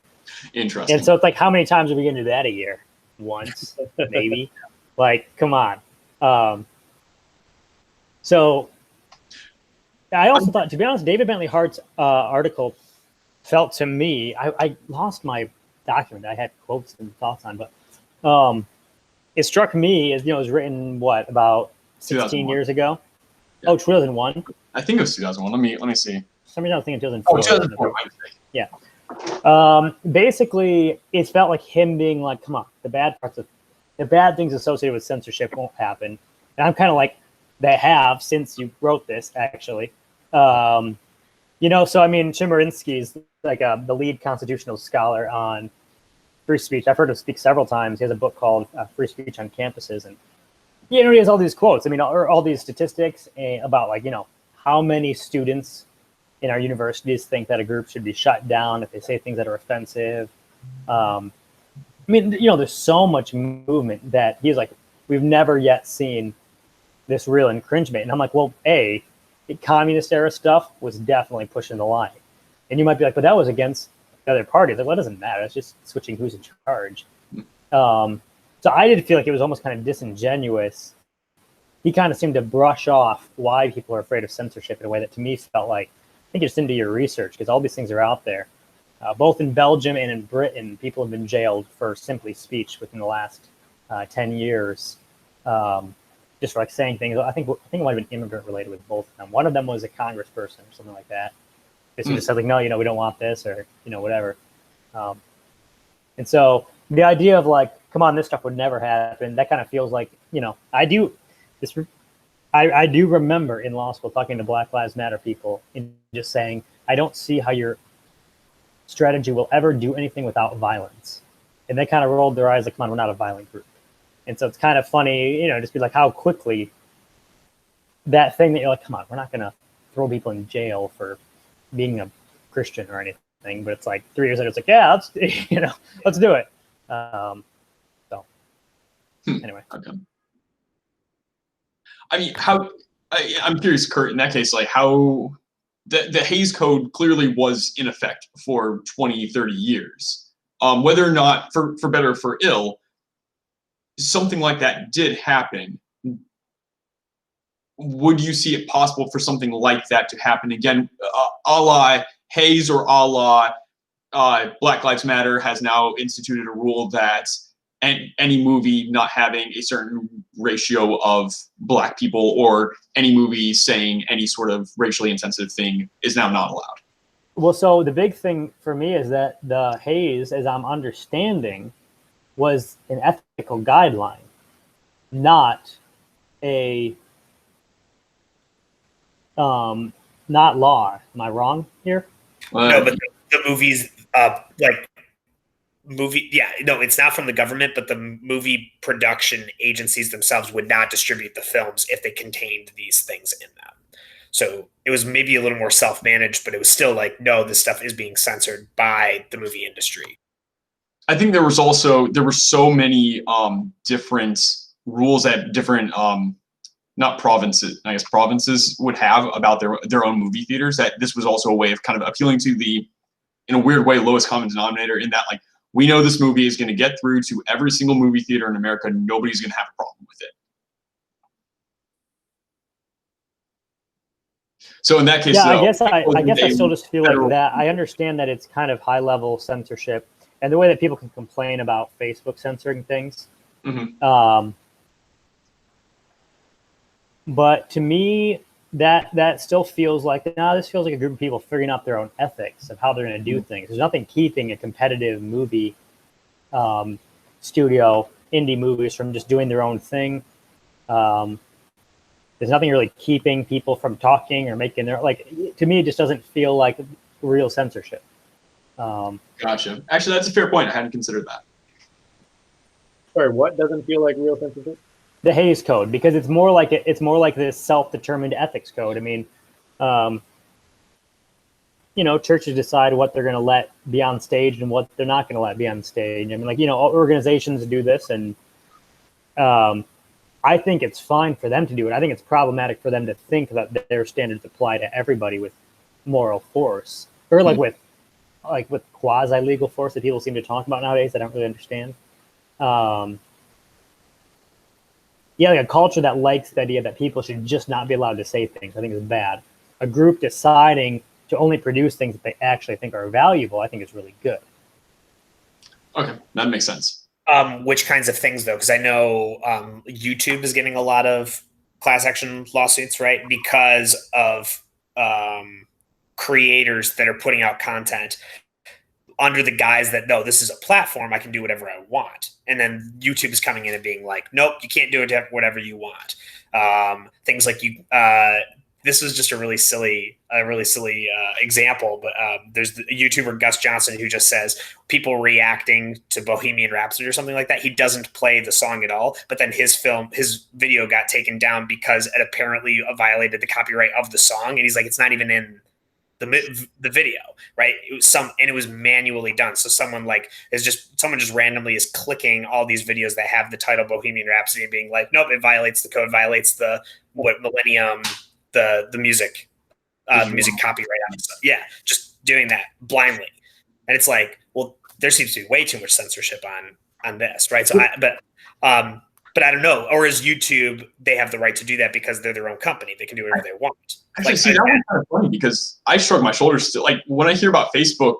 Interesting. And so it's like, how many times are we going to do that a year? Once, maybe. Like, come on. So I also thought, to be honest, David Bentley Hart's article felt to me, I lost my document. I had quotes and thoughts on, but it struck me as, it was written, about 16 years ago? Yeah. Oh, 2001? I think it was 2001. Let me see. For some reason I was thinking 2004. Oh, 2004. Yeah. Basically, it felt like him being like, come on, the bad things associated with censorship won't happen. And I'm kind of like, they have since you wrote this, actually. So I mean, Chemerinsky's like the lead constitutional scholar on free speech. I've heard him speak several times. He has a book called Free Speech on Campuses, and he has all these quotes. I mean, all these statistics about how many students in our universities think that a group should be shut down if they say things that are offensive. I mean, there's so much movement that he's like, we've never yet seen this real infringement. And I'm like, well, communist era stuff was definitely pushing the line. And you might be like, but that was against the other party. It's like, well, it doesn't matter. It's just switching who's in charge. So I did feel like it was almost kind of disingenuous. He kind of seemed to brush off why people are afraid of censorship in a way that to me felt like, I think you just didn't do your research, because all these things are out there. Both in Belgium and in Britain, people have been jailed for simply speech within the last 10 years. Just for like saying things. I think it might have been immigrant related with both of them. One of them was a congressperson or something like that. Basically just said like, no, we don't want this, or, whatever. And so the idea of like, come on, this stuff would never happen. That kind of feels like, I do remember in law school talking to Black Lives Matter people and just saying, I don't see how your strategy will ever do anything without violence. And they kind of rolled their eyes like, come on, we're not a violent group. And so it's kind of funny, just be like how quickly that thing that you're like, come on, we're not going to throw people in jail for being a Christian or anything. But it's like 3 years later, it's like, yeah, let's do it. So anyway. Okay. I mean, I'm curious, Kurt, in that case, like how the Hays Code clearly was in effect for 20, 30 years. Whether or not, for better or for ill, something like that did happen. Would you see it possible for something like that to happen again, a la Hays or a la Black Lives Matter has now instituted a rule that any movie not having a certain ratio of Black people or any movie saying any sort of racially insensitive thing is now not allowed? Well, so the big thing for me is that the Hays, as I'm understanding, was an ethical guideline, not a not law. Am I wrong here? No, but the movies, it's not from the government, but the movie production agencies themselves would not distribute the films if they contained these things in them. So it was maybe a little more self-managed, but it was still like, no, this stuff is being censored by the movie industry. I think there were so many different rules that different not provinces, I guess provinces would have about their own movie theaters, that this was also a way of kind of appealing to the, in a weird way, lowest common denominator, in that like, we know this movie is going to get through to every single movie theater in America. Nobody's going to have a problem with it. So in that case, yeah, though, I guess I still just feel like that. I understand that it's kind of high level censorship, and the way that people can complain about Facebook censoring things. Mm-hmm. But to me, that still feels like, this feels like a group of people figuring out their own ethics of how they're going to do things. There's nothing keeping a competitive movie studio, indie movies, from just doing their own thing. There's nothing really keeping people from talking or making their, like, to me, it just doesn't feel like real censorship. Gotcha. Actually, that's a fair point. I hadn't considered that. Sorry, what doesn't feel like real censorship? The Hays Code, because it's more like this self-determined ethics code. I mean, churches decide what they're going to let be on stage and what they're not going to let be on stage. I mean, organizations do this, and I think it's fine for them to do it. I think it's problematic for them to think that their standards apply to everybody with moral force, or like with quasi-legal force that people seem to talk about nowadays. I don't really understand. Like a culture that likes the idea that people should just not be allowed to say things, I think is bad. A group deciding to only produce things that they actually think are valuable, I think is really good. Okay, that makes sense. Which kinds of things, though? Because I know YouTube is getting a lot of class action lawsuits, right? Because of creators that are putting out content under the guise that, no, this is a platform, I can do whatever I want. And then YouTube is coming in and being like, nope, you can't do it whatever you want. Things like this is just a really silly example, but there's the YouTuber Gus Johnson who just says people reacting to Bohemian Rhapsody or something like that. He doesn't play the song at all, but then his video got taken down because it apparently violated the copyright of the song. And he's like, it's not even in the video, right? It was manually done. So someone just randomly is clicking all these videos that have the title Bohemian Rhapsody and being like, nope, it violates the code, violates the Millennium, the music copyright on stuff. Yeah, just doing that blindly. And it's like, well, there seems to be way too much censorship on this, right? So, but I don't know. Or is YouTube, they have the right to do that because they're their own company. They can do whatever they want. Actually, see, that one's kind of funny because I shrug my shoulders still. Like, when I hear about Facebook,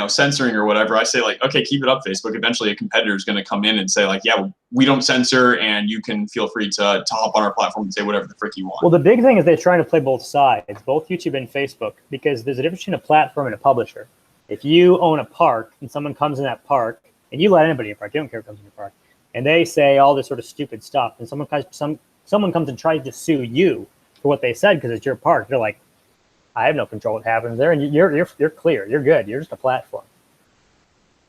censoring or whatever, I say, like, okay, keep it up, Facebook. Eventually a competitor is going to come in and say, like, yeah, well, we don't censor and you can feel free to hop on our platform and say whatever the frick you want. Well, the big thing is they're trying to play both sides, both YouTube and Facebook, because there's a difference between a platform and a publisher. If you own a park and someone comes in that park, and you let anybody in your park, you don't care who comes in your park, and they say all this sort of stupid stuff, and someone comes and tries to sue you for what they said because it's your park, they're like, I have no control what happens there, and you're clear, you're good, you're just a platform.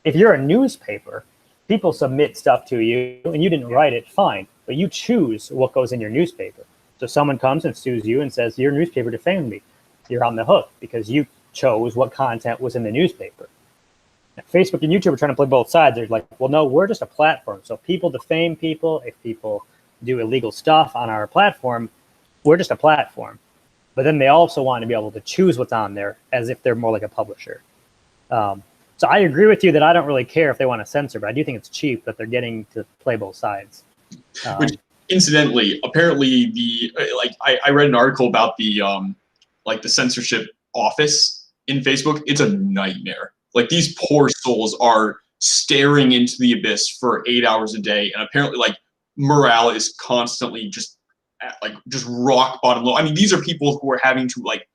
If you're a newspaper, people submit stuff to you, and you didn't write it, fine, but you choose what goes in your newspaper. So someone comes and sues you and says, your newspaper defamed me. You're on the hook because you chose what content was in the newspaper. Now, Facebook and YouTube are trying to play both sides. They're like, well, no, we're just a platform. So if people defame people, if people do illegal stuff on our platform, we're just a platform. But then they also want to be able to choose what's on there as if they're more like a publisher. So I agree with you that I don't really care if they want to censor, but I do think it's cheap that they're getting to play both sides. Which, incidentally, apparently I read an article about the censorship office in Facebook. It's a nightmare. Like, these poor souls are staring into the abyss for 8 hours a day, and apparently, like, morale is constantly just rock bottom low. I mean, these are people who are having to, like,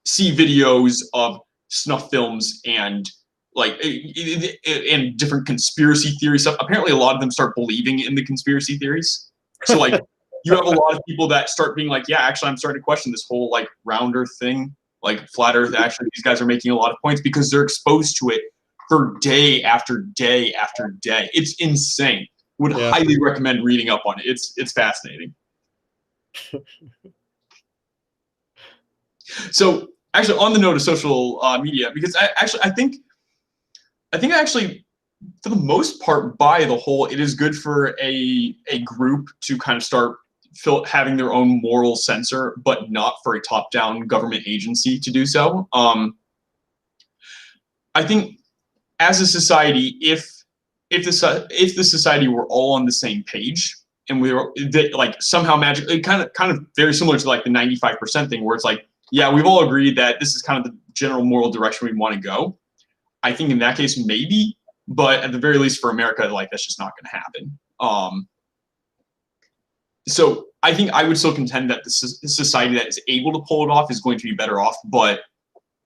see videos of snuff films and and different conspiracy theory stuff. Apparently, a lot of them start believing in the conspiracy theories. So, like, you have a lot of people that start being like, yeah, actually, I'm starting to question this whole, like, round earth thing. Like, flat earth, actually, these guys are making a lot of points because they're exposed to it for day after day after day. It's insane. Would highly recommend reading up on it. It's fascinating. So, actually, on the note of social media, because I think for the most part, by the whole, it is good for a group to kind of start having their own moral censor, but not for a top-down government agency to do so. I think as a society, if the society were all on the same page and we were like somehow magically, kind of very similar to like the 95% thing, where it's like, yeah, we've all agreed that this is kind of the general moral direction we want to go. I think in that case, maybe, but at the very least for America, like, that's just not going to happen. So I think I would still contend that the society that is able to pull it off is going to be better off, but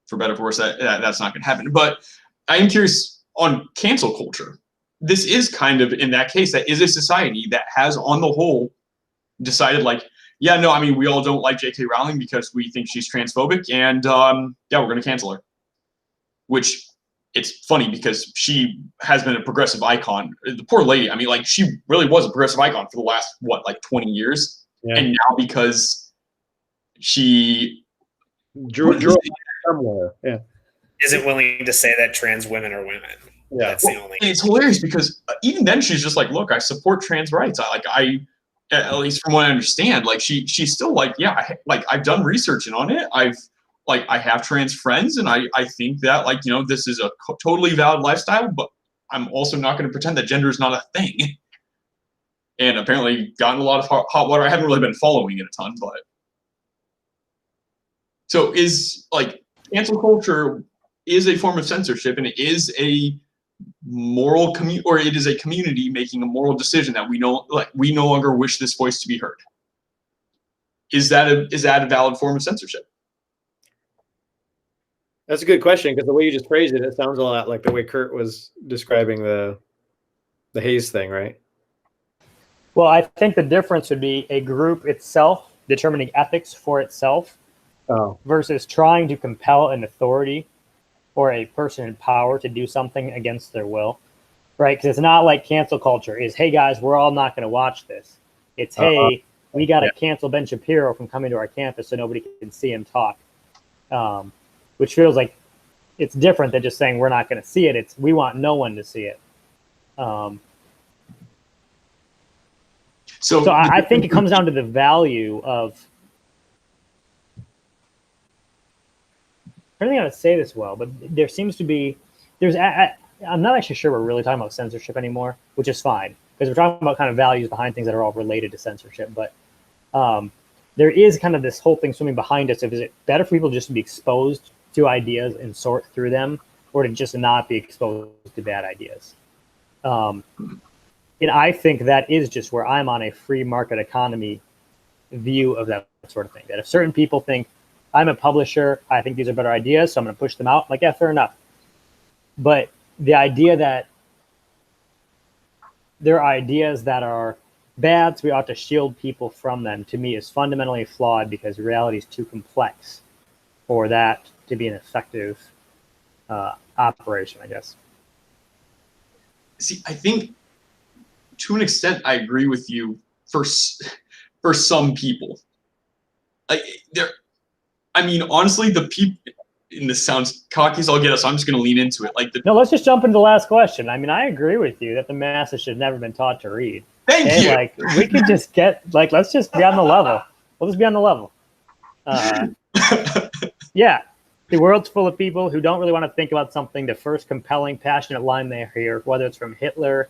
for better or for worse, that's not going to happen. But I am curious on cancel culture. This is kind of, in that case, that is a society that has, on the whole, decided, like, yeah, no, I mean, we all don't like J.K. Rowling because we think she's transphobic, and yeah, we're going to cancel her. Which, it's funny because she has been a progressive icon. The poor lady, I mean, like, she really was a progressive icon for the last, 20 years? Yeah. And now because she drew somewhere, yeah, isn't willing to say that trans women are women. Yeah, that's the only. And it's hilarious because even then she's just like, look, I support trans rights. I at least from what I understand, like, she's still like, yeah, I've done research on it. I have trans friends, and I think that, like, this is a totally valid lifestyle, but I'm also not going to pretend that gender is not a thing. And apparently gotten a lot of hot water. I haven't really been following it a ton, but. So is, like, cancel culture is a form of censorship, and it is a moral or it is a community making a moral decision that we no longer wish this voice to be heard. Is that a valid form of censorship? That's a good question, because the way you just phrased it, it sounds a lot like the way Kurt was describing the Hayes thing, right? Well, I think the difference would be a group itself determining ethics for itself versus trying to compel an authority or a person in power to do something against their will, right? Because it's not like cancel culture is, hey, guys, we're all not going to watch this. It's, hey, we got to cancel Ben Shapiro from coming to our campus so nobody can see him talk, which feels like it's different than just saying we're not going to see it. It's we want no one to see it. So I think it comes down to the value of, I don't think how to say this well, but there seems to be I'm not actually sure we're really talking about censorship anymore, which is fine because we're talking about kind of values behind things that are all related to censorship. But there is kind of this whole thing swimming behind us. Is it better for people just to be exposed to ideas and sort through them, or to just not be exposed to bad ideas? And I think that is just where I'm on a free market economy view of that sort of thing. That if certain people think I'm a publisher, I think these are better ideas, so I'm going to push them out. Like, yeah, fair enough. But the idea that there are ideas that are bad, so we ought to shield people from them, to me is fundamentally flawed because reality is too complex for that to be an effective operation, I guess. See, I think to an extent, I agree with you for some people. Honestly, the people, and this sounds cocky as I'll get, so I'm just going to lean into it. No, let's just jump into the last question. I agree with you that the masses should have never been taught to read. Thank you. Like, we could just let's just be on the level. We'll just be on the level. Yeah, the world's full of people who don't really want to think about something. The first compelling, passionate line they hear, whether it's from Hitler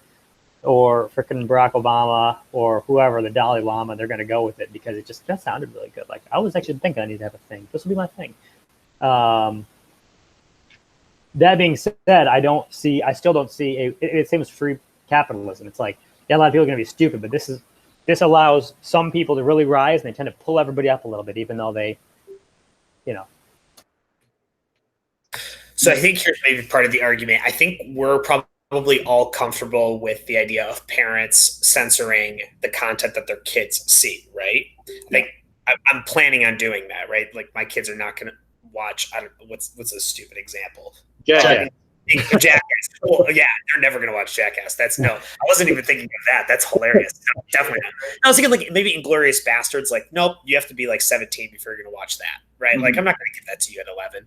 or freaking Barack Obama or whoever, the Dalai Lama, they're going to go with it because that sounded really good. Like, I was actually thinking I need to have a thing. This will be my thing. That being said, I still don't see it seems free capitalism. It's like, yeah, a lot of people are going to be stupid, but this allows some people to really rise, and they tend to pull everybody up a little bit, even though they, So I think here's maybe part of the argument. I think we're probably all comfortable with the idea of parents censoring the content that their kids see, right? Like, I'm planning on doing that, right? Like, my kids are not going to watch, I don't know, what's a stupid example? Jackass. Jackass. Oh, yeah, they're never going to watch Jackass. I wasn't even thinking of that. That's hilarious. No, definitely not. I was thinking like maybe Inglourious Bastards. Like, nope, you have to be like 17 before you're going to watch that, right? Mm-hmm. Like, I'm not going to give that to you at 11.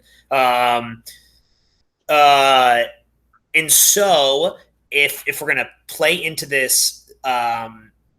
And so if we're going to play into this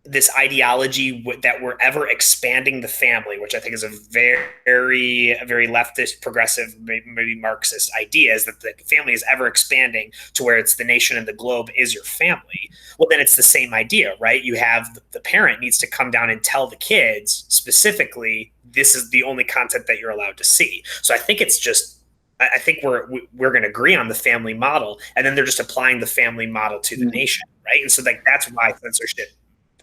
this ideology that we're ever expanding the family, which I think is a very leftist, progressive, maybe Marxist idea, is that the family is ever expanding to where it's the nation and the globe is your family. Well, then it's the same idea, right? You have the parent needs to come down and tell the kids specifically, this is the only content that you're allowed to see. So I think it's just, I think we're going to agree on the family model, and then they're just applying the family model to the nation, right? And so like that's why censorship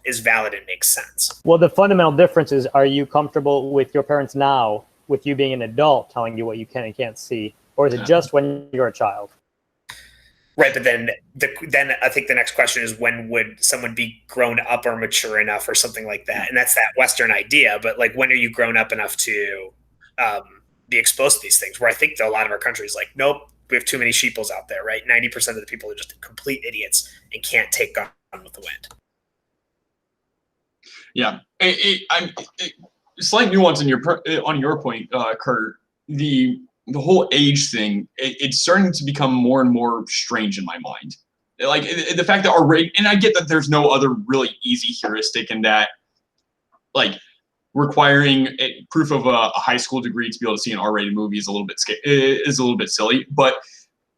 is valid and makes sense. Well, the fundamental difference is, are you comfortable with your parents now, with you being an adult, telling you what you can and can't see, or is it just when you're a child? Right, but then I think the next question is, when would someone be grown up or mature enough or something like that? And that's that Western idea. But like, when are you grown up enough to be exposed to these things? Where I think that a lot of our countries like, nope, we have too many sheeples out there, right? 90% of the people are just complete idiots and can't take Gone with the Wind. Yeah, slight nuance on your point, Kurt. The whole age thing, it's starting to become more and more strange in my mind. Like the fact that our rate, and I get that there's no other really easy heuristic in that, like requiring proof of a high school degree to be able to see an R-rated movie is a little bit silly. But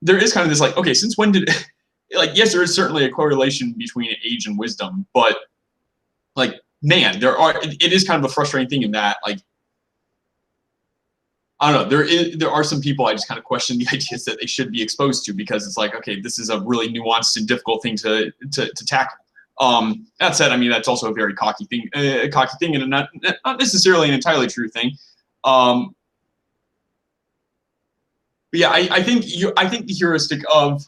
there is kind of this like, okay, since when did like, yes, there is certainly a correlation between age and wisdom, but like, man, it is kind of a frustrating thing in that, like, I don't know, there are some people I just kind of question the ideas that they should be exposed to, because it's like, okay, this is a really nuanced and difficult thing to tackle. That said, I mean, that's also a very cocky thing, and not necessarily an entirely true thing. But yeah, I think the heuristic of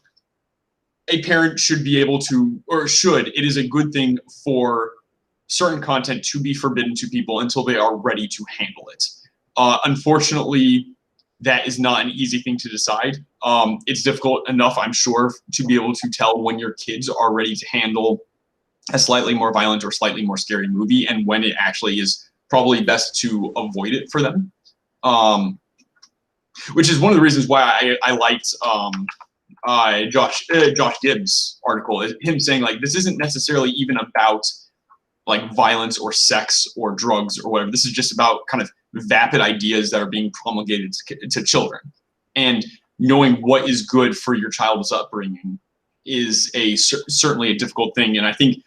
a parent should be able to, or it is a good thing for certain content to be forbidden to people until they are ready to handle it. Unfortunately, that is not an easy thing to decide. It's difficult enough, I'm sure, to be able to tell when your kids are ready to handle a slightly more violent or slightly more scary movie, and when it actually is probably best to avoid it for them. Which is one of the reasons why I liked Josh Gibbs' article, him saying like, this isn't necessarily even about like violence or sex or drugs or whatever. This is just about kind of vapid ideas that are being promulgated to children. And knowing what is good for your child's upbringing is certainly a difficult thing. And I think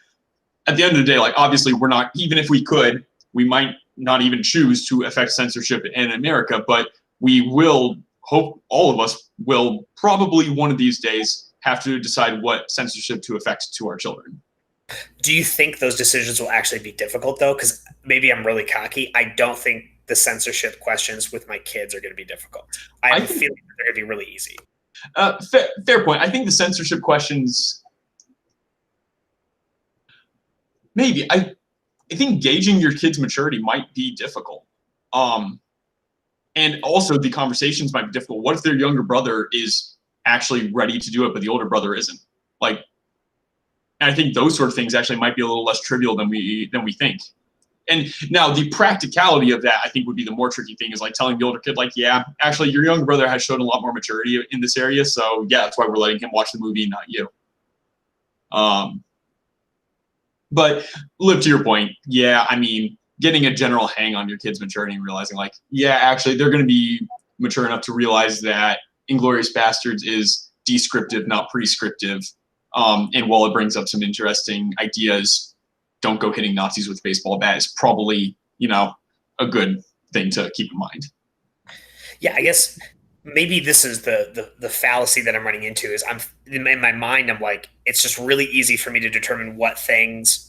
at the end of the day, like, obviously we're not, even if we could, we might not even choose to affect censorship in America, but we will hope, all of us will probably one of these days have to decide what censorship to affect to our children. Do you think those decisions will actually be difficult, though? Because maybe I'm really cocky. I don't think the censorship questions with my kids are going to be difficult. I have a feeling they're going to be really easy. Fair point. I think the censorship questions, maybe. I think gauging your kid's maturity might be difficult. And also the conversations might be difficult. What if their younger brother is actually ready to do it, but the older brother isn't? Like, and I think those sort of things actually might be a little less trivial than we think. And now the practicality of that, I think, would be the more tricky thing, is like telling the older kid, like, yeah, actually your younger brother has shown a lot more maturity in this area. So yeah, that's why we're letting him watch the movie, not you. But Liv, to your point, yeah, I mean, getting a general hang on your kid's maturity and realizing, like, yeah, actually they're going to be mature enough to realize that Inglourious Bastards is descriptive, not prescriptive. And while it brings up some interesting ideas, don't go hitting Nazis with a baseball bat is probably, a good thing to keep in mind. Yeah, I guess maybe this is the fallacy that I'm running into, is I'm in my mind, I'm like, it's just really easy for me to determine what things.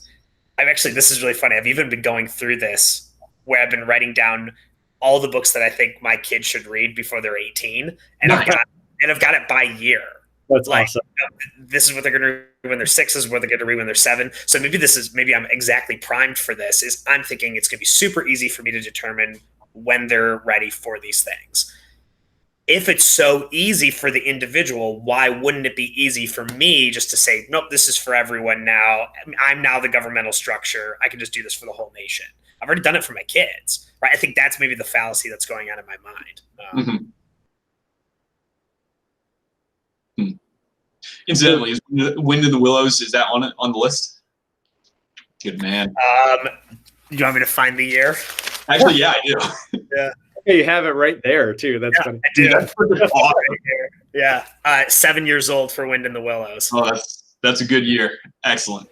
This is really funny. I've even been going through this where I've been writing down all the books that I think my kids should read before they're 18, and I've got it by year. That's awesome. This is what they're going to read when they're 6. This is what they're going to read when they're 7. So maybe I'm exactly primed for this. Is I'm thinking it's going to be super easy for me to determine when they're ready for these things. If it's so easy for the individual, why wouldn't it be easy for me just to say, nope, this is for everyone now. I'm now the governmental structure. I can just do this for the whole nation. I've already done it for my kids, right? I think that's maybe the fallacy that's going on in my mind. Incidentally, is Wind in the Willows, is that on the list? Good man. You want me to find the year? Actually, yeah, I do. Yeah. You have it right there too. That's funny. I do. That's awesome. Yeah. 7 years old for Wind in the Willows. Oh, that's a good year. Excellent.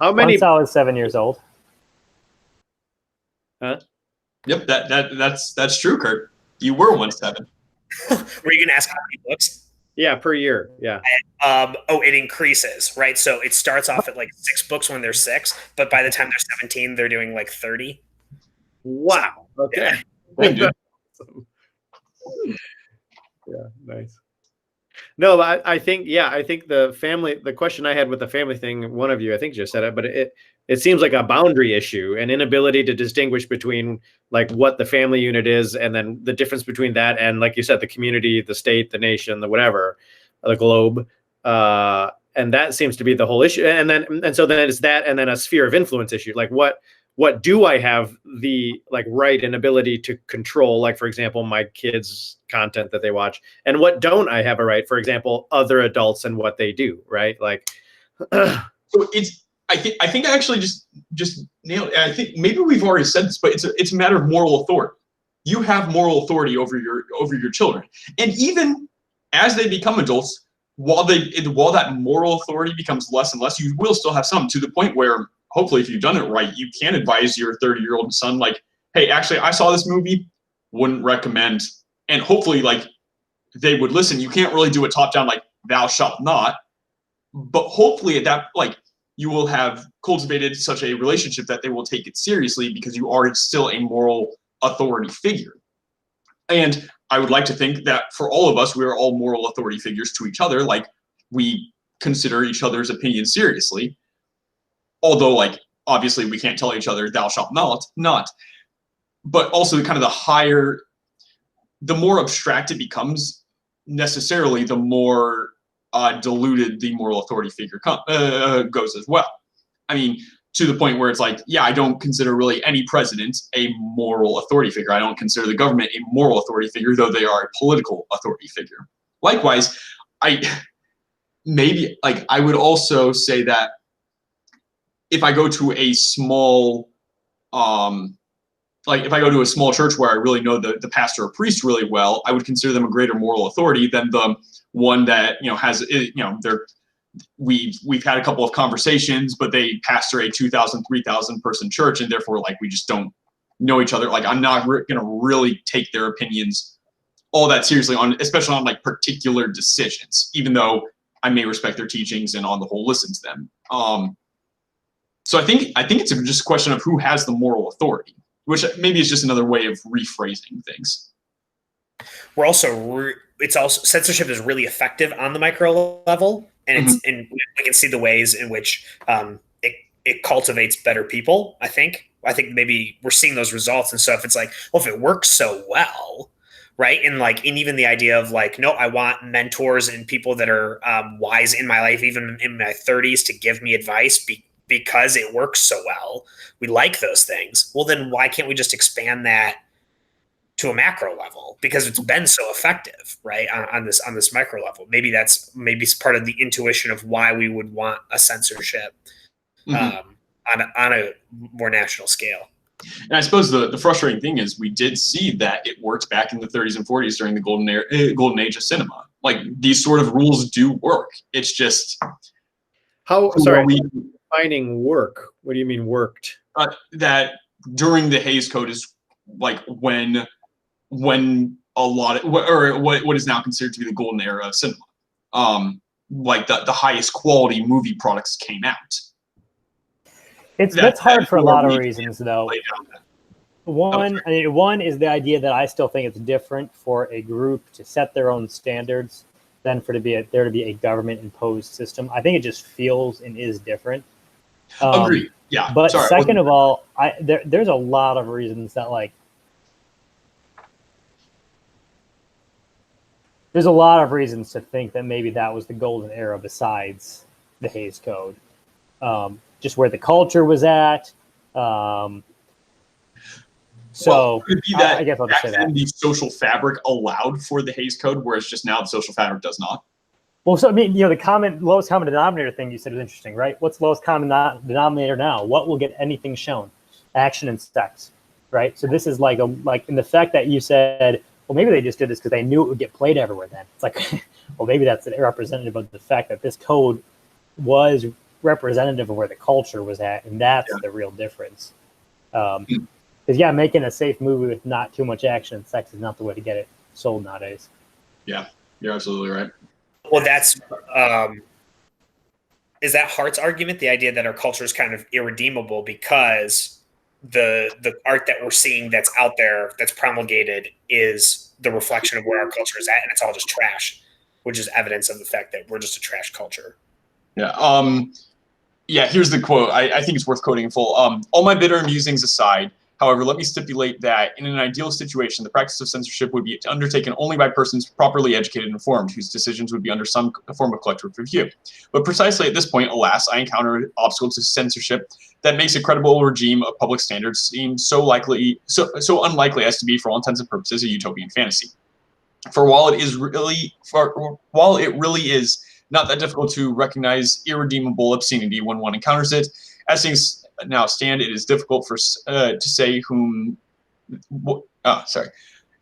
How many? Once I was 7 years old. Huh? Yep, that's true, Kurt. You were 1-7. Were you gonna ask how many books? Yeah, per year. Yeah. It increases, right? So it starts off at like 6 books when they're 6, but by the time they're 17, they're doing like 30. Wow. Okay. Yeah. Yeah, nice. No, I think the question I had with the family thing, one of you, I think, just said it, but it seems like a boundary issue, an inability to distinguish between like what the family unit is and then the difference between that and, like you said, the community, the state, the nation, the whatever, the globe. And that seems to be the whole issue. And so then it's that, and then a sphere of influence issue. Like what do I have the right and ability to control? Like, for example, my kids' content that they watch, and what don't I have a right? For example, other adults and what they do, right? Like, so I think I actually just nailed it. I think maybe we've already said this, but it's a matter of moral authority. You have moral authority over your children, and even as they become adults, while that moral authority becomes less and less, you will still have some, to the point where, hopefully, if you've done it right, you can advise your 30-year-old son, like, hey, actually, I saw this movie, wouldn't recommend, and hopefully, like, they would listen. You can't really do a top-down, like, thou shalt not, but hopefully at that, like, you will have cultivated such a relationship that they will take it seriously because you are still a moral authority figure. And I would like to think that for all of us, we are all moral authority figures to each other. Like, we consider each other's opinions seriously. Although, like, obviously we can't tell each other, thou shalt not. But also kind of the more abstract it becomes, necessarily, the more diluted the moral authority figure goes as well. I mean, to the point where it's like, yeah, I don't consider really any president a moral authority figure. I don't consider the government a moral authority figure, though they are a political authority figure. Likewise, I would also say that if I go to a small like if I go to a small church where I really know the pastor or priest really well, I would consider them a greater moral authority than the one that has we've had a couple of conversations, but they pastor a 2,000, 3,000 person church, and therefore like we just don't know each other. Like I'm not going to really take their opinions all that seriously especially on like particular decisions, even though I may respect their teachings and on the whole listen to them. So I think it's just a question of who has the moral authority, which maybe is just another way of rephrasing things. We're also it's also censorship is really effective on the micro level, and and we can see the ways in which it cultivates better people. I think maybe we're seeing those results, and so if it's like, well, if it works so well, right, and even the idea of like, no, I want mentors and people that are wise in my life, even in my 30s, to give me advice because it works so well. We like those things. Well, then why can't we just expand that to a macro level, because it's been so effective, right, on this micro level? Maybe it's part of the intuition of why we would want a censorship on a more national scale. And I suppose the frustrating thing is we did see that it worked back in the 30s and 40s during the golden age of cinema. Like these sort of rules do work. It's just defining work. What do you mean worked? That during the Hays Code is like when a lot of what is now considered to be the golden era of cinema, like the highest quality movie products came out. That's hard for a lot of reasons, though. One is the idea that I still think it's different for a group to set their own standards than for there to be a government-imposed system. I think it just feels and is different. Agreed. Yeah. But second of all, there's a lot of reasons that there's a lot of reasons to think that maybe that was the golden era besides the Hays Code. Just where the culture was at. So could it be that I guess I'll just say that the social fabric allowed for the Hays Code, whereas just now the social fabric does not. Well, so I mean, the lowest common denominator thing you said was interesting, right? What's the lowest common denominator now? What will get anything shown? Action and sex, right? So this is like in the fact that you said, well, maybe they just did this because they knew it would get played everywhere. Then it's like, well, maybe that's representative of the fact that this code was representative of where the culture was at, and that's the real difference. Because making a safe movie with not too much action and sex is not the way to get it sold nowadays. Yeah, you're absolutely right. Well, that's is that Hart's argument, the idea that our culture is kind of irredeemable because the art that we're seeing that's out there, that's promulgated, is the reflection of where our culture is at, and it's all just trash, which is evidence of the fact that we're just a trash culture. Yeah. Here's the quote. I think it's worth quoting in full. All my bitter musings aside, however, let me stipulate that in an ideal situation, the practice of censorship would be undertaken only by persons properly educated and informed, whose decisions would be under some form of collective review. But precisely at this point, alas, I encounter an obstacle to censorship that makes a credible regime of public standards seem so unlikely as to be, for all intents and purposes, a utopian fantasy. For while it really is not that difficult to recognize irredeemable obscenity when one encounters it, as things now stand, it is difficult to say whom.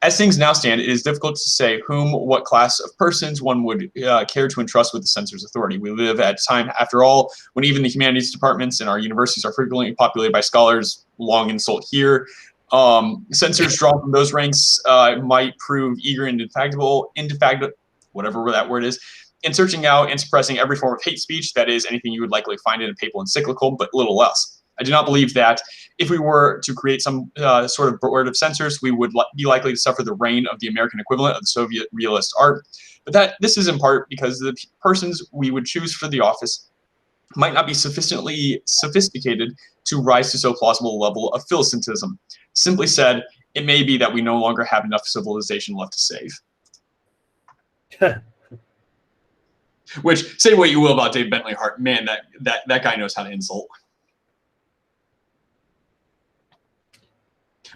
As things now stand, it is difficult to say what class of persons one would care to entrust with the censor's authority. We live at a time, after all, when even the humanities departments in our universities are frequently populated by scholars. Long insult here. Censors drawn from those ranks might prove eager and indefatigable, whatever that word is, in searching out and suppressing every form of hate speech, that is, anything you would likely find in a papal encyclical, but little less. I do not believe that if we were to create some sort of board of censors, we would be likely to suffer the reign of the American equivalent of the Soviet realist art. But this is in part because the persons we would choose for the office might not be sufficiently sophisticated to rise to so plausible a level of philistantism. Simply said, it may be that we no longer have enough civilization left to save. Which, say what you will about Dave Bentley Hart, man, that guy knows how to insult.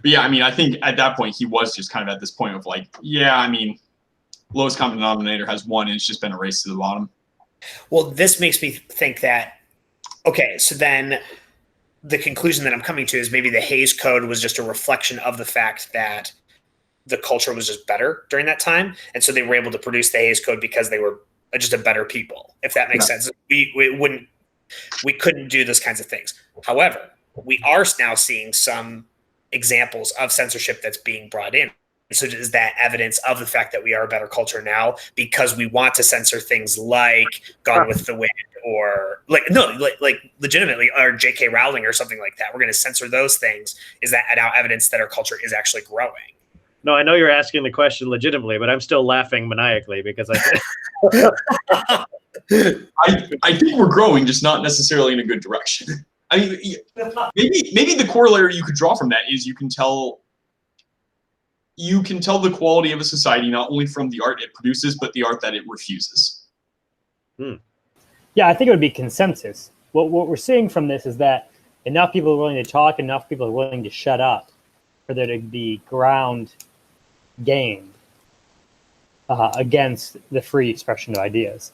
But yeah, I mean, I think at that point he was just kind of at this point of like, yeah, I mean, lowest common denominator has won, and it's just been a race to the bottom. Well, this makes me think that, okay, so then the conclusion that I'm coming to is maybe the Hays Code was just a reflection of the fact that the culture was just better during that time, and so they were able to produce the Hays Code because they were just a better people. If that makes sense, we couldn't do those kinds of things. However, we are now seeing some examples of censorship that's being brought in. So is that evidence of the fact that we are a better culture now because we want to censor things like Gone with the Wind or like legitimately or J.K. Rowling or something like that? We're going to censor those things. Is that now evidence that our culture is actually growing? No, I know you're asking the question legitimately, but I'm still laughing maniacally because I think we're growing, just not necessarily in a good direction. I mean, maybe the corollary you could draw from that is you can tell the quality of a society not only from the art it produces, but the art that it refuses. Yeah, I think it would be consensus. What we're seeing from this is that enough people are willing to talk, enough people are willing to shut up for there to be ground gained against the free expression of ideas.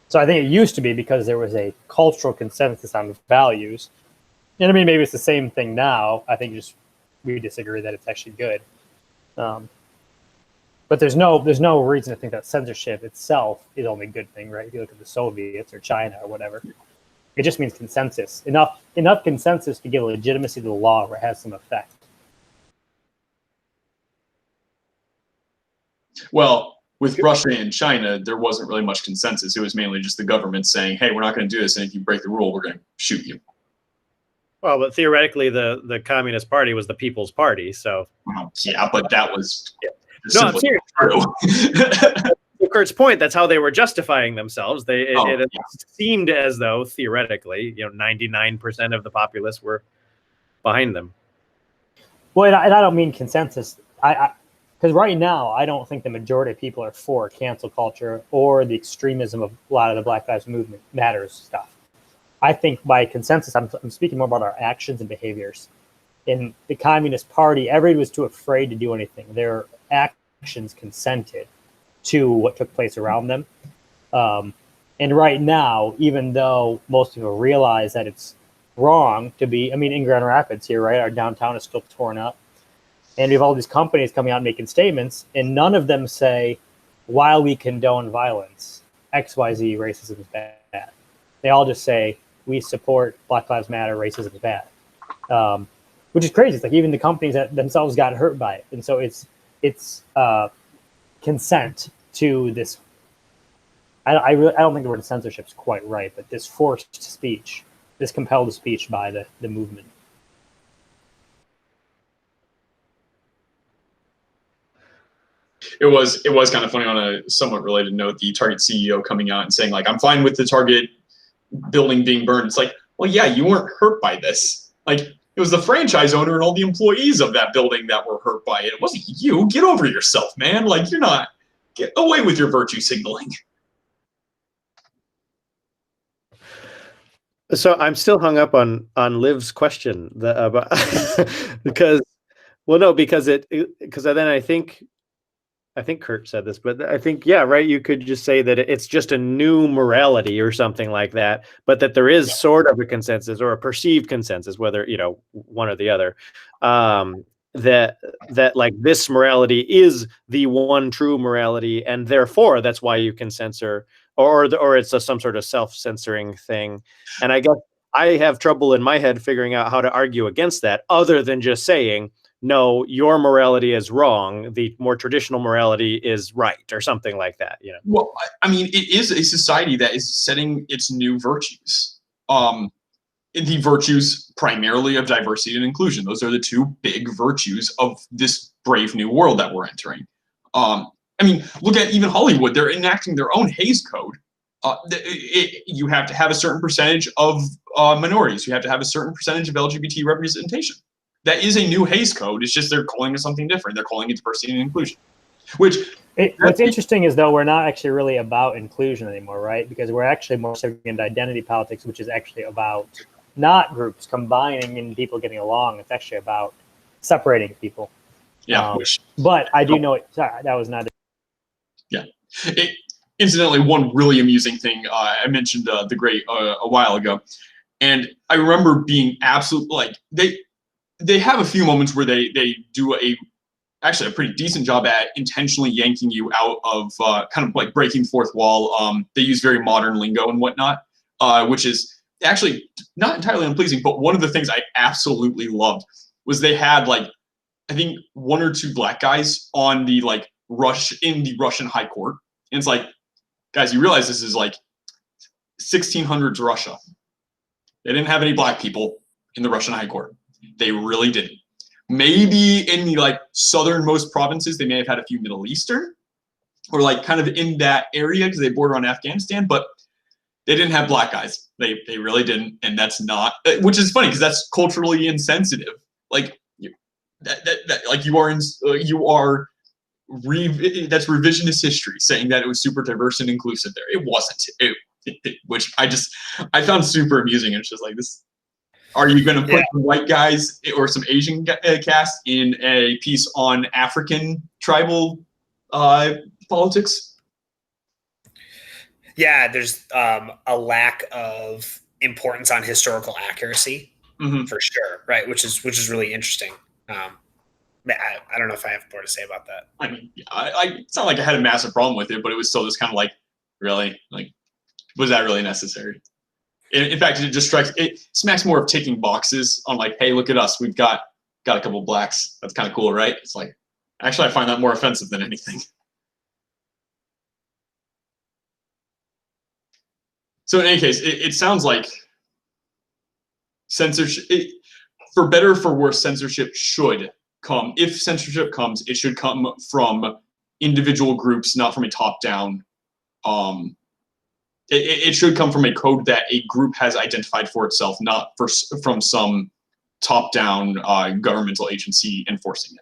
So I think it used to be because there was a cultural consensus on values. And I mean, maybe it's the same thing now. I think just we disagree that it's actually good. But there's no reason to think that censorship itself is only a good thing, right? If you look at the Soviets or China or whatever, it just means consensus. Enough consensus to give legitimacy to the law where it has some effect. Well, with Russia and China, there wasn't really much consensus. It was mainly just the government saying, hey, we're not going to do this, and if you break the rule, we're going to shoot you. Well, but theoretically, the Communist Party was the People's Party, so... Well, yeah, but that was... No, I'm serious. To Kurt's point, that's how they were justifying themselves. It seemed as though, theoretically, 99% of the populace were behind them. Well, and I don't mean consensus. Because right now, I don't think the majority of people are for cancel culture or the extremism of a lot of the Black Lives Movement Matters stuff. I think by consensus, I'm speaking more about our actions and behaviors. In the Communist Party, everybody was too afraid to do anything. Their actions consented to what took place around them. And right now, even though most people realize that it's wrong to be, I mean, in Grand Rapids here, right, our downtown is still torn up. And we have all these companies coming out and making statements, and none of them say, while we condone violence, XYZ racism is bad. They all just say, we support Black Lives Matter, racism is bad. Which is crazy. It's like even the companies that themselves got hurt by it. And so it's consent to this. I don't think the word censorship is quite right, but this forced speech, this compelled speech by the movement. It was kind of funny on a somewhat related note, the Target CEO coming out and saying, like, I'm fine with the Target building being burned. It's like, well, yeah, you weren't hurt by this. Like, it was the franchise owner and all the employees of that building that were hurt by it. It wasn't you. Get over yourself, man. Like, you're not. Get away with your virtue signaling. So I'm still hung up on Liv's question about because then I think Kurt said this, but I think, yeah, right. You could just say that it's just a new morality or something like that, but that there is sort of a consensus or a perceived consensus, whether, one or the other, that like this morality is the one true morality. And therefore that's why you can censor or it's some sort of self-censoring thing. And I guess I have trouble in my head figuring out how to argue against that other than just saying, no, your morality is wrong. The more traditional morality is right, or something like that. Well, I mean, it is a society that is setting its new virtues. The virtues primarily of diversity and inclusion. Those are the two big virtues of this brave new world that we're entering. I mean, look at even Hollywood. They're enacting their own Hays Code. You have to have a certain percentage of minorities. You have to have a certain percentage of LGBT representation. That is a new Hays Code. It's just they're calling it something different. They're calling it diversity and inclusion. What's interesting is, though, we're not actually really about inclusion anymore, right? Because we're actually more into identity politics, which is actually about not groups combining and people getting along. It's actually about separating people. Yeah. But I do know sorry, that was not. Yeah. Incidentally, one really amusing thing I mentioned the great a while ago. And I remember being absolute, like, they have a few moments where they do actually a pretty decent job at intentionally yanking you out of kind of like breaking fourth wall. They use very modern lingo and whatnot, which is actually not entirely unpleasing. But one of the things I absolutely loved was they had, like, I think 1 or 2 black guys on the like in the Russian high court. And it's like, guys, you realize this is like 1600s Russia. They didn't have any black people in the Russian high court. They really didn't. Maybe in the like southernmost provinces, they may have had a few Middle Eastern, or like kind of in that area because they border on Afghanistan, but they didn't have black guys. They really didn't, and that's not, which is funny because that's culturally insensitive. Like like that's revisionist history saying that it was super diverse and inclusive there. It wasn't. Which I found super amusing. And it's just like, this. Are you going to put some white guys or some Asian cast in a piece on African tribal politics? Yeah, there's a lack of importance on historical accuracy for sure, right? Which is really interesting. I don't know if I have more to say about that. I mean, it's not like I had a massive problem with it, but it was still just kind of like, really, like, was that really necessary? In fact, it smacks more of ticking boxes on like, hey, look at us, we've got a couple of blacks. That's kind of cool, right? It's like, actually, I find that more offensive than anything. So in any case, it sounds like censorship, for better or for worse, censorship should come. If censorship comes, it should come from individual groups, not from a top-down. It should come from a code that a group has identified for itself, not from some top-down governmental agency enforcing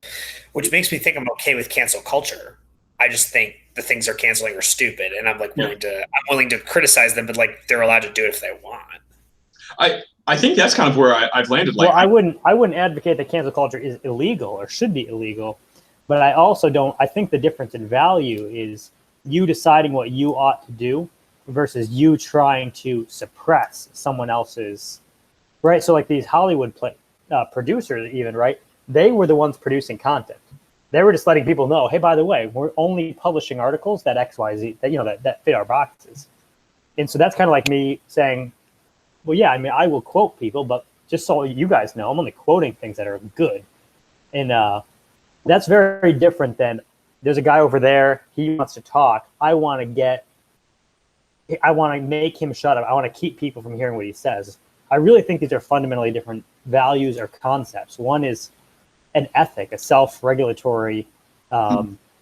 it. Which makes me think I'm okay with cancel culture. I just think the things they're canceling are stupid, and I'm like willing to criticize them, but like they're allowed to do it if they want. I think that's kind of where I've landed. Like, well, I wouldn't advocate that cancel culture is illegal or should be illegal, but I also don't. I think the difference in value is you deciding what you ought to do versus you trying to suppress someone else's, right? So like these Hollywood producers, even, right? They were the ones producing content. They were just letting people know, hey, by the way, we're only publishing articles that X, Y, Z, that fit our boxes. And so that's kind of like me saying, well, yeah, I mean, I will quote people, but just so you guys know, I'm only quoting things that are good. And that's very different than, there's a guy over there, he wants to talk. I want to make him shut up. I want to keep people from hearing what he says. I really think these are fundamentally different values or concepts. One is an ethic, a self-regulatory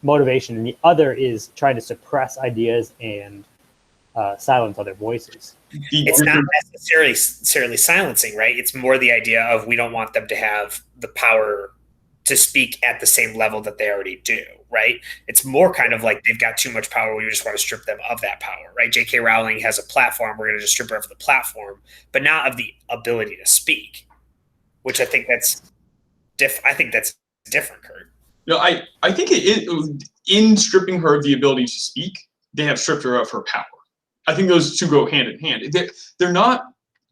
motivation, and the other is trying to suppress ideas and silence other voices. It's not necessarily silencing, right? It's more the idea of we don't want them to have the power to speak at the same level that they already do, right? It's more kind of like they've got too much power. We just want to strip them of that power, right? J.K. Rowling has a platform. We're going to just strip her of the platform, but not of the ability to speak, which I think that's different, Kurt. No, I think in stripping her of the ability to speak, they have stripped her of her power. I think those two go hand in hand. They're not.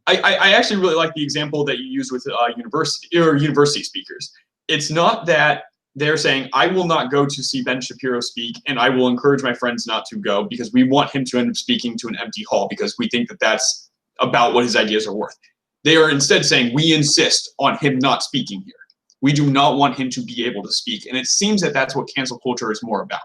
I actually really like the example that you use with university speakers. It's not that they're saying, I will not go to see Ben Shapiro speak, and I will encourage my friends not to go because we want him to end up speaking to an empty hall because we think that that's about what his ideas are worth. They are instead saying, we insist on him not speaking here. We do not want him to be able to speak. And it seems that that's what cancel culture is more about.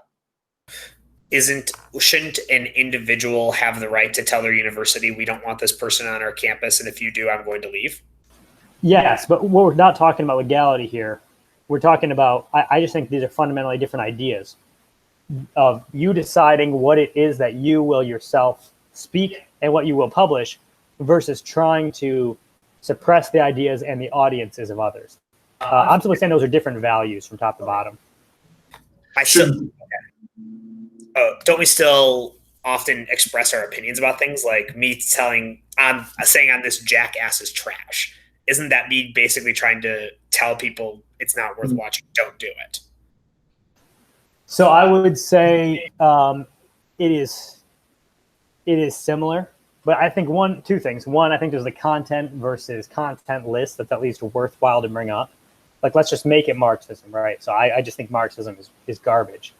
Shouldn't an individual have the right to tell their university, we don't want this person on our campus, and if you do, I'm going to leave? Yes, but we're not talking about legality here. We're talking about, I just think these are fundamentally different ideas of you deciding what it is that you will yourself speak and what you will publish versus trying to suppress the ideas and the audiences of others. I'm simply saying those are different values from top to bottom. Don't we still often express our opinions about things? Like me saying on this jackass is trash. Isn't that me basically trying to tell people it's not worth watching? Don't do it. So I would say it is similar But I think two things. One, I think there's the content versus content list that's at least worthwhile to bring up. Like, let's just make it Marxism, right? So I just think Marxism is garbage.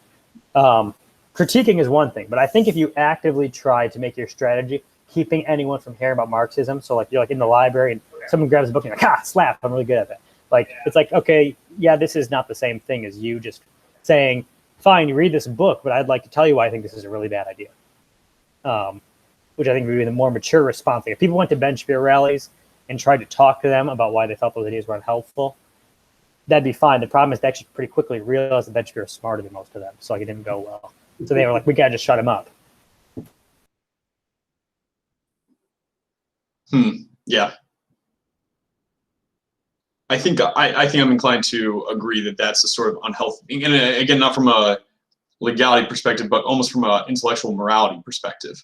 Critiquing is one thing, but I think if you actively try to make your strategy keeping anyone from hearing about Marxism, so like you're like in the library and someone grabs a book and you're like, slap, I'm really good at it. Like, it's like, okay, yeah, this is not the same thing as you just saying, fine, you read this book, but I'd like to tell you why I think this is a really bad idea. Which I think would be the more mature response. If people went to bench beer rallies and tried to talk to them about why they felt those ideas were unhelpful, that'd be fine. The problem is they actually pretty quickly realized that bench beer is smarter than most of them, so like it didn't go well. So they were like, we gotta just shut him up. Yeah. I think I'm inclined to agree that that's a sort of unhealthy thing. And again, not from a legality perspective, but almost from an intellectual morality perspective.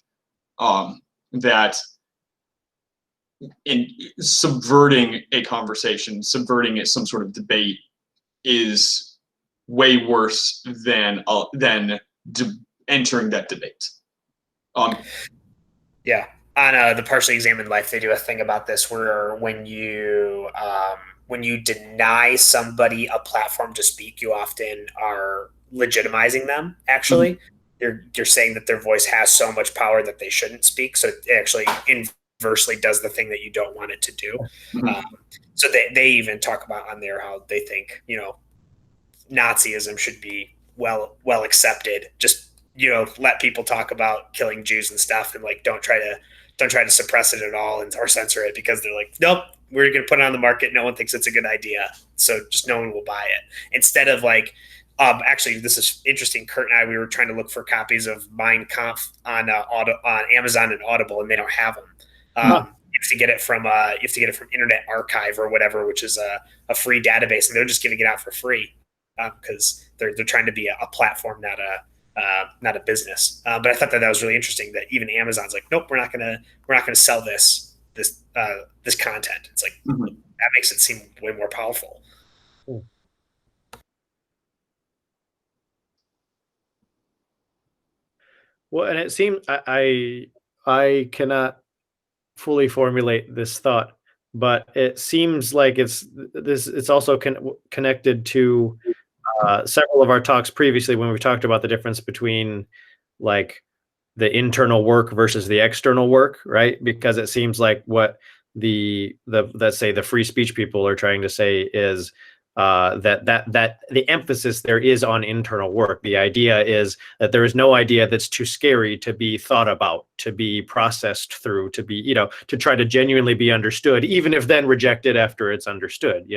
That in subverting a conversation, subverting some sort of debate is way worse than entering that debate. Yeah. On the Partially Examined Life, they do a thing about this where when you deny somebody a platform to speak, you often are legitimizing them. Actually, you're saying that their voice has so much power that they shouldn't speak. So it actually inversely does the thing that you don't want it to do. So they even talk about on there how they think, Nazism should be well accepted. Just let people talk about killing Jews and stuff, and like don't try to suppress it at all or censor it, because they're like, nope, we're going to put it on the market. No one thinks it's a good idea, so just no one will buy it. Instead of like, actually, this is interesting. Kurt and I, we were trying to look for copies of Mein Kampf on Amazon and Audible, and they don't have them. You have to get it from Internet Archive or whatever, which is a free database, and they're just giving it out for free because they're trying to be a platform, not a business. But I thought that was really interesting that even Amazon's like, nope, we're not gonna sell this content. It's like that makes it seem way more powerful. Well, and it seems I cannot fully formulate this thought, but it seems like it's also connected to several of our talks previously when we talked about the difference between like the internal work versus the external work, right? Because it seems like what the let's say the free speech people are trying to say is that the emphasis there is on internal work. The idea is that there is no idea that's too scary to be thought about, to be processed through, to be, to try to genuinely be understood, even if then rejected after it's understood,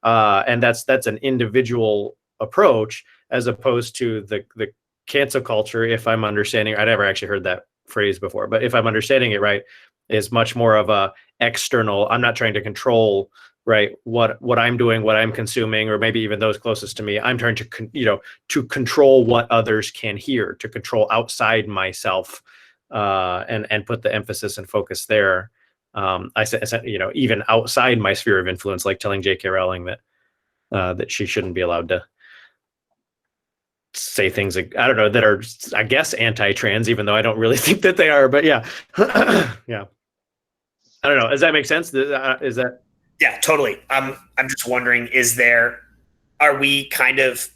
and that's an individual approach as opposed to the cancel culture. If I'm understanding, I never actually heard that phrase before, but if I'm understanding it right, is much more of a external. I'm not trying to control, right, what I'm doing, what I'm consuming, or maybe even those closest to me. I'm trying to to control what others can hear, to control outside myself, and put the emphasis and focus there. I said, even outside my sphere of influence, like telling J.K. Rowling that she shouldn't be allowed to say things, I don't know, that are, I guess, anti-trans, even though I don't really think that they are. But yeah, yeah. I don't know. Does that make sense? Is that? Yeah, totally. I'm just wondering, are we kind of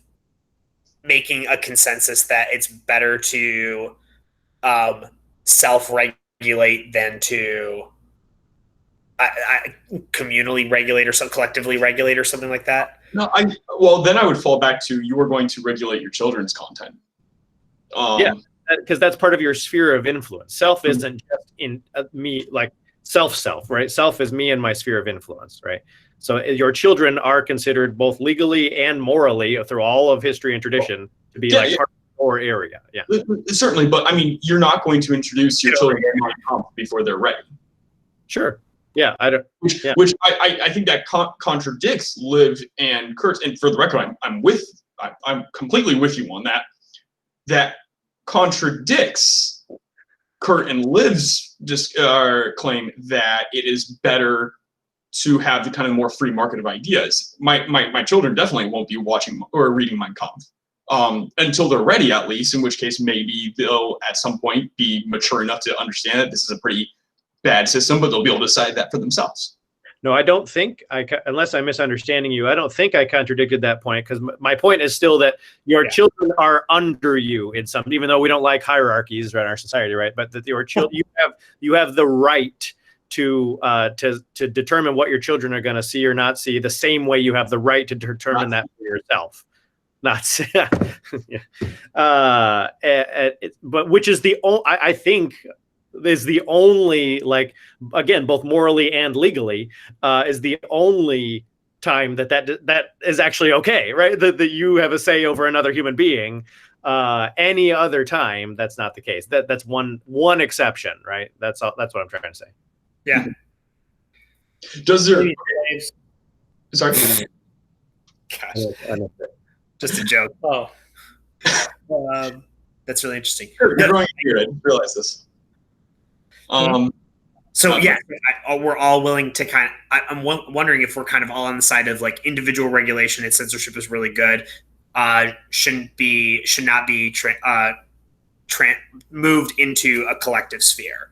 making a consensus that it's better to self-regulate than to communally regulate or collectively regulate or something like that? No, well, then I would fall back to, you are going to regulate your children's content. Yeah, because that's part of your sphere of influence. Self isn't just in me, like self, right? Self is me and my sphere of influence, right? So your children are considered both legally and morally through all of history and tradition to be part of your area. Yeah, certainly. But I mean, you're not going to introduce your children to Mein Kampf before they're ready. Sure. Yeah, I don't. Which I think that contradicts Liv and Kurt. And for the record, I'm completely with you on that. That contradicts Kurt and Liv's claim that it is better to have the kind of more free market of ideas. My children definitely won't be watching or reading Mein Kampf until they're ready, at least. In which case, maybe they'll at some point be mature enough to understand that this is a pretty bad system, but they'll be able to decide that for themselves. No, I don't think unless I'm misunderstanding you, I don't think I contradicted that point, because my point is still that your children are under you in some, even though we don't like hierarchies in our society, right? But that your children, you have the right to determine what your children are going to see or not see, the same way you have the right to determine that for yourself. Not, but which is the only, I think, is the only, like, again, both morally and legally, is the only time that is actually okay, right? That you have a say over another human being. Any other time, that's not the case. That's one exception, right? That's all. That's what I'm trying to say. Yeah. Does there? Sorry. Gosh. Just a joke. Oh, that's really interesting. You're growing a beard. I didn't realize this. So yeah, we're all willing to kind of. I'm wondering if we're kind of all on the side of like individual regulation and censorship is really good. Should not be moved into a collective sphere.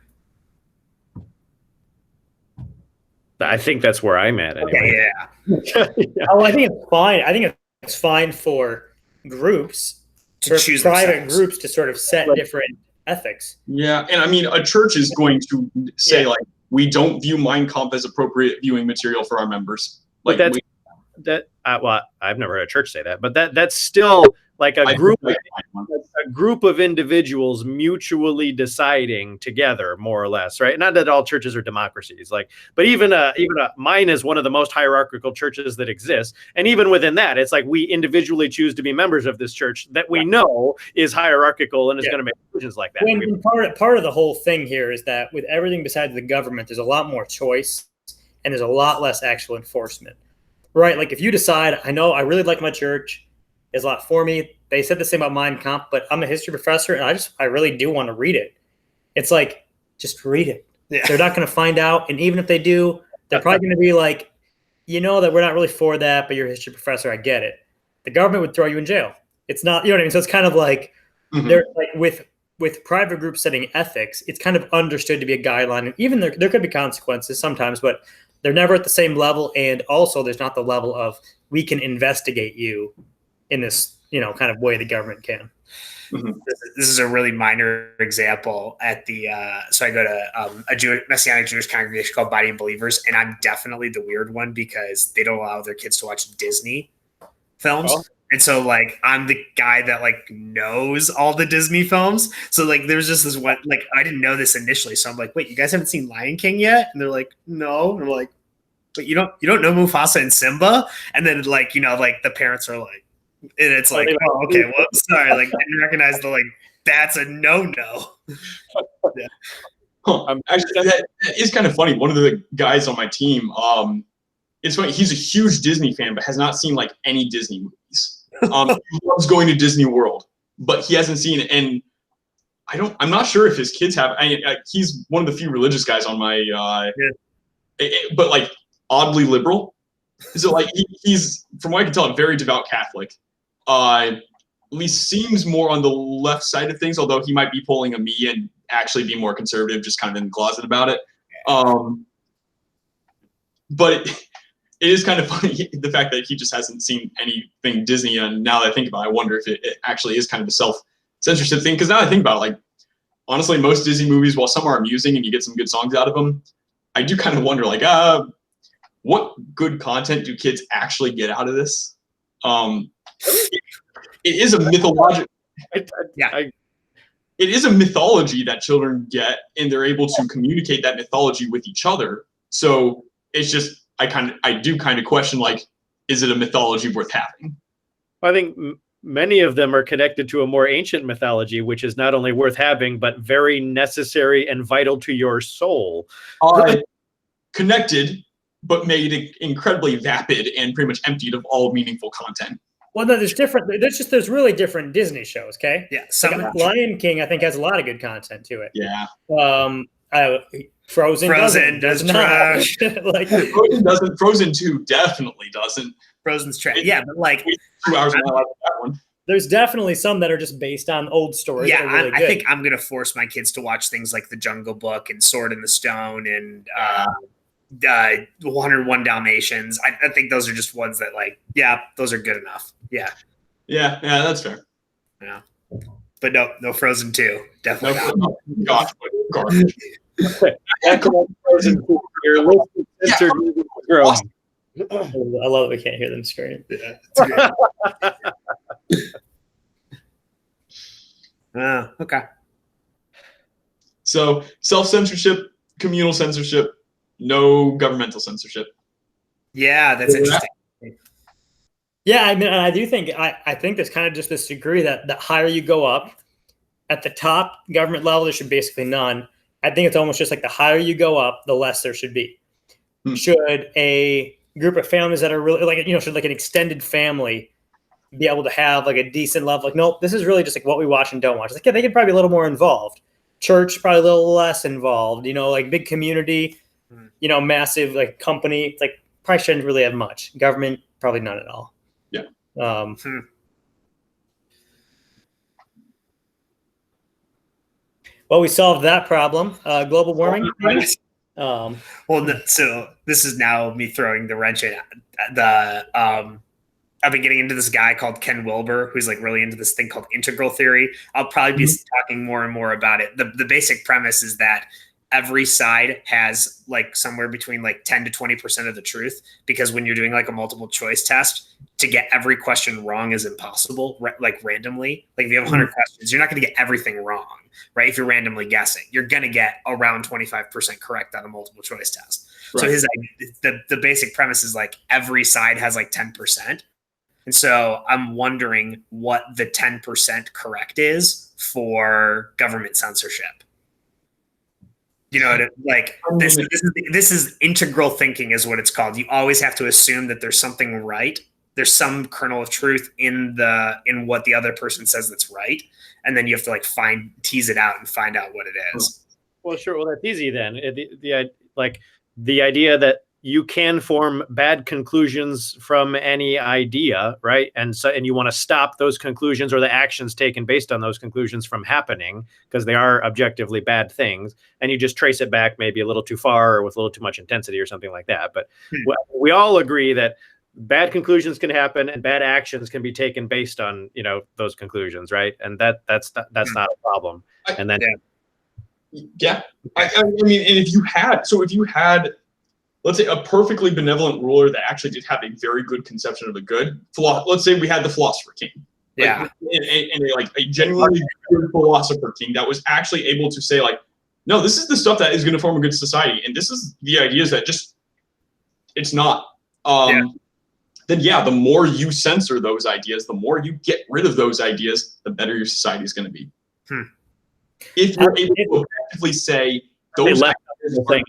I think that's where I'm at. Anyway. Okay, yeah. Oh, I think it's fine. I think it's fine for groups to choose private themselves. groups to sort of set different ethics. Yeah, and I mean, a church is going to say like, we don't view Mein Kampf as appropriate viewing material for our members. Like well, I've never heard a church say that, but that's still like a group of individuals mutually deciding together, more or less, right? Not that all churches are democracies, like, but even mine is one of the most hierarchical churches that exists, and even within that, it's like we individually choose to be members of this church that we know is hierarchical and is going to make decisions like that. When part of the whole thing here is that with everything besides the government, there's a lot more choice and there's a lot less actual enforcement, right? Like if you decide, I know I really like my church. Is a lot for me. They said the same about Mein Kampf, but I'm a history professor and I really do want to read it. It's like, just read it. Yeah. They're not going to find out. And even if they do, they're probably going to be like, you know that we're not really for that, but you're a history professor. I get it. The government would throw you in jail. It's not, you know what I mean? So it's kind of like, they're like with private groups setting ethics, it's kind of understood to be a guideline. And even there could be consequences sometimes, but they're never at the same level. And also there's not the level of, we can investigate you in this, kind of way the government can. This is a really minor example at the, so I go to a Messianic Jewish congregation called Body and Believers, and I'm definitely the weird one because they don't allow their kids to watch Disney films. Oh. And so like, I'm the guy that like knows all the Disney films. So like, there's just this one, like, I didn't know this initially. So I'm like, wait, you guys haven't seen Lion King yet? And they're like, no. And I'm like, but you don't know Mufasa and Simba? And then like, like the parents are like, and it's like, oh, okay, whoops, sorry. Like, I didn't recognize that's a no-no. Yeah. Actually, that is kind of funny. One of the guys on my team, it's funny, he's a huge Disney fan, but has not seen like any Disney movies. He loves going to Disney World, but he hasn't seen it. And I'm not sure if his kids have. He's one of the few religious guys on my, but like oddly liberal. So like he's, from what I can tell, a very devout Catholic. At least seems more on the left side of things, although he might be pulling a me and actually be more conservative, just kind of in the closet about it. But it is kind of funny, the fact that he just hasn't seen anything Disney. And now that I think about it, I wonder if it actually is kind of a self-censorship thing. Because now that I think about it, like, honestly, most Disney movies, while some are amusing and you get some good songs out of them, I do kind of wonder, like, what good content do kids actually get out of this? It is a mythological. It is a mythology that children get, and they're able to communicate that mythology with each other. So it's just, I do kind of question, like, is it a mythology worth having? I think many of them are connected to a more ancient mythology, which is not only worth having, but very necessary and vital to your soul. Connected, but made incredibly vapid and pretty much emptied of all meaningful content. Well, no, there's really different Disney shows, okay? Yeah. Lion King, I think, has a lot of good content to it. Yeah. Frozen does trash. Like Frozen doesn't. Frozen 2 definitely doesn't. Frozen's trash. Yeah, but like 2 hours of my life with that one. There's definitely some that are just based on old stories. Yeah, really I think I'm gonna force my kids to watch things like The Jungle Book and Sword in the Stone and 101 Dalmatians. I think those are just ones that, like, yeah, those are good enough. Yeah, that's fair. yeah, but no Frozen 2, definitely not. No, gosh, what garbage. That's what Frozen 2. Your list of censored movies is growing. I love it. We can't hear them scream. Yeah, it's good. Okay. So self-censorship, communal censorship, no governmental censorship. Yeah, that's interesting. Yeah, I mean, I do think I think there's kind of just this degree that the higher you go up, at the top government level, there should basically none. I think it's almost just like the higher you go up, the less there should be. Should a group of families that are really like, should like an extended family be able to have like a decent level? Like, nope, this is really just like what we watch and don't watch. Like, yeah, they could probably be a little more involved. Church probably a little less involved. Like big community, massive like company. It's like probably shouldn't really have much. Government probably none at all. Yeah. Well, we solved that problem. Global warming. Well, so this is now me throwing the wrench in. I've been getting into this guy called Ken Wilber, who's like really into this thing called integral theory. I'll probably be talking more and more about it. The basic premise is that every side has like somewhere between like 10 to 20% of the truth, because when you're doing like a multiple choice test, to get every question wrong is impossible, like randomly. Like if you have 100 questions, you're not going to get everything wrong, right? If you're randomly guessing, you're going to get around 25% correct on a multiple choice test. Right. So the basic premise is like every side has like 10%. And so I'm wondering what the 10% correct is for government censorship. Like this is integral thinking is what it's called. You always have to assume that there's something right. There's some kernel of truth in what the other person says that's right. And then you have to like tease it out and find out what it is. Well, sure. Well, that's easy then. The idea that you can form bad conclusions from any idea, right? And you want to stop those conclusions or the actions taken based on those conclusions from happening because they are objectively bad things. And you just trace it back maybe a little too far or with a little too much intensity or something like that. But we all agree that bad conclusions can happen and bad actions can be taken based on, those conclusions, right? And that's not a problem. I mean, and if you had, let's say, a perfectly benevolent ruler that actually did have a very good conception of the good. Let's say we had the philosopher king. And a genuinely good philosopher king that was actually able to say, like, no, this is the stuff that is going to form a good society. And this is the ideas that it's not. Then, the more you censor those ideas, the more you get rid of those ideas, the better your society is going to be. If you're able to effectively say, those ideas are not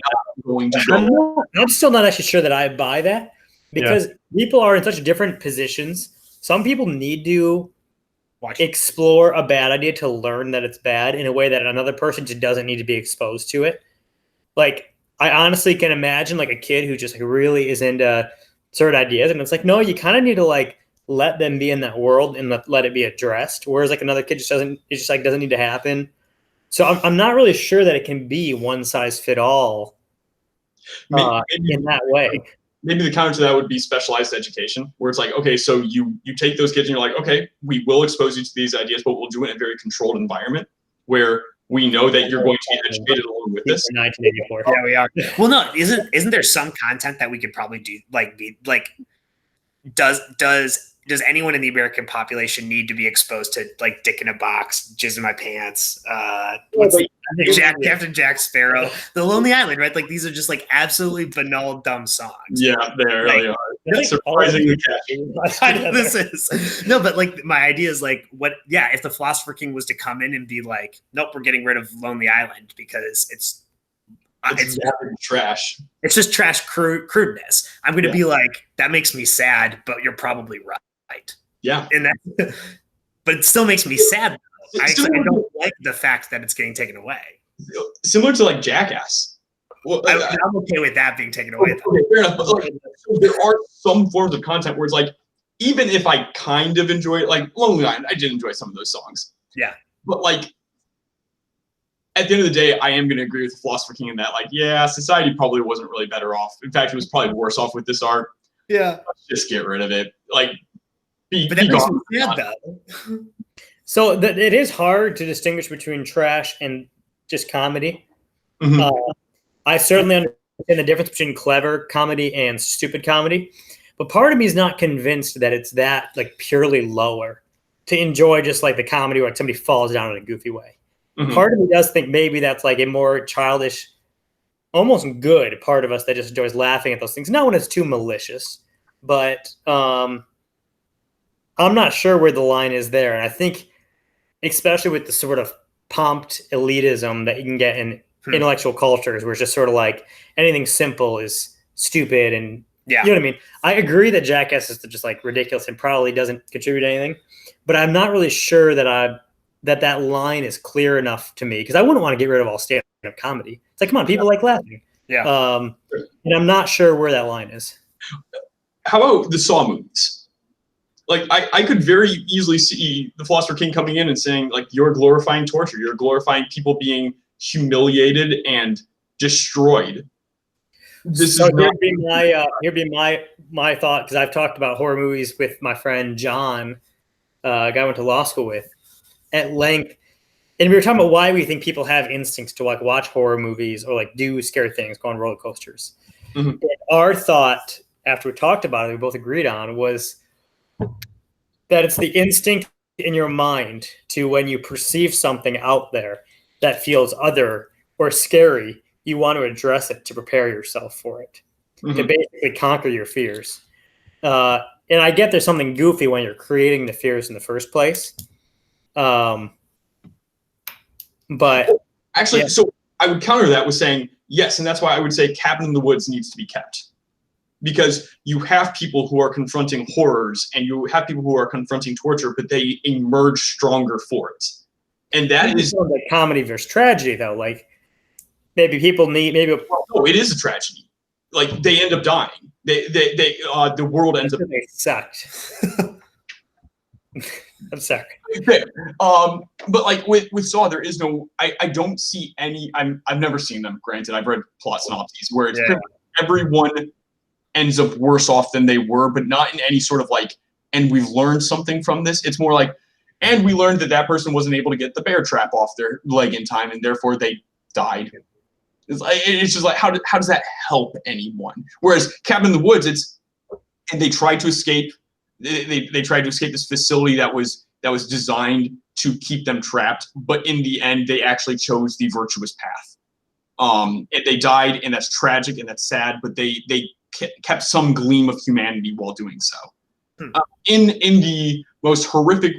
going to go. I'm still not actually sure that I buy that, because people are in such different positions. Some people need to explore a bad idea to learn that it's bad in a way that another person just doesn't need to be exposed to it. Like, I honestly can imagine like a kid who just really is into certain ideas, and it's like, no, you kind of need to like let them be in that world and let it be addressed. Whereas like another kid doesn't need to happen. So I'm not really sure that it can be one size fit all in that way. Maybe the counter to that would be specialized education, where it's like, okay, so you take those kids and you're like, okay, we will expose you to these ideas, but we'll do it in a very controlled environment where we know that you're going to be educated along with this. 1984. Yeah, we are. Well, no, isn't there some content that we could probably do? Does anyone in the American population need to be exposed to like Dick in a Box, Jizz in My Pants, Captain Jack Sparrow, The Lonely Island, right? Like these are just like absolutely banal, dumb songs. Yeah, they really are. That's surprisingly catchy. I know this is. No, but like my idea is like, if the Philosopher King was to come in and be like, nope, we're getting rid of Lonely Island because it's trash. It's just trash crudeness. I'm going to be like, that makes me sad, but you're probably right. Yeah. And but it still makes me sad. I don't like the fact that it's getting taken away. Similar to like Jackass. Well, I'm okay with that being taken away. Okay, fair enough. But like, there are some forms of content where it's like, even if I kind of enjoy it, like Lonely Island, I did enjoy some of those songs. Yeah. But like, at the end of the day, I am going to agree with the Philosopher King in that, like, yeah, society probably wasn't really better off. In fact, it was probably worse off with this art. Yeah. Let's just get rid of it. Like, but that makes me sad, though. So it is hard to distinguish between trash and just comedy. Mm-hmm. I certainly understand the difference between clever comedy and stupid comedy, but part of me is not convinced that it's that like purely lower to enjoy just like the comedy where somebody falls down in a goofy way. Mm-hmm. Part of me does think maybe that's like a more childish, almost good part of us that just enjoys laughing at those things. Not when it's too malicious, but I'm not sure where the line is there. And I think, especially with the sort of pumped elitism that you can get in intellectual cultures, where it's just sort of like anything simple is stupid, and you know what I mean. I agree that Jackass is just like ridiculous and probably doesn't contribute anything, but I'm not really sure that that line is clear enough to me, because I wouldn't want to get rid of all stand-up comedy. It's like, come on, people like laughing. Yeah. And I'm not sure where that line is. How about the Saw movies? Like, I could very easily see the Philosopher King coming in and saying, like, you're glorifying torture. You're glorifying people being humiliated and destroyed. Here'd be my thought, because I've talked about horror movies with my friend John, a guy I went to law school with, at length. And we were talking about why we think people have instincts to like watch horror movies or like do scary things, go on roller coasters. Mm-hmm. And our thought, after we talked about it, we both agreed on, was that it's the instinct in your mind to, when you perceive something out there that feels other or scary, you want to address it to prepare yourself for it, to basically conquer your fears. And I get there's something goofy when you're creating the fears in the first place. But actually, yeah. So I would counter that with saying yes, and that's why I would say Cabin in the Woods needs to be kept, because you have people who are confronting horrors and you have people who are confronting torture, but they emerge stronger for it. And that is like comedy versus tragedy, though. Like maybe people need no, it is a tragedy. Like they end up dying. The world ends up. They sucked. I'm sorry. But like with Saw, there is no. I don't see any. I've never seen them. Granted, I've read plot synopses where it's everyone ends up worse off than they were, but not in any sort of like. And we've learned something from this. It's more like, and we learned that person wasn't able to get the bear trap off their leg in time, and therefore they died. It's just like how does that help anyone? Whereas Cabin in the Woods, and they tried to escape. They tried to escape this facility that was designed to keep them trapped, but in the end, they actually chose the virtuous path. And they died, and that's tragic and that's sad. But they kept some gleam of humanity while doing so. In the most horrific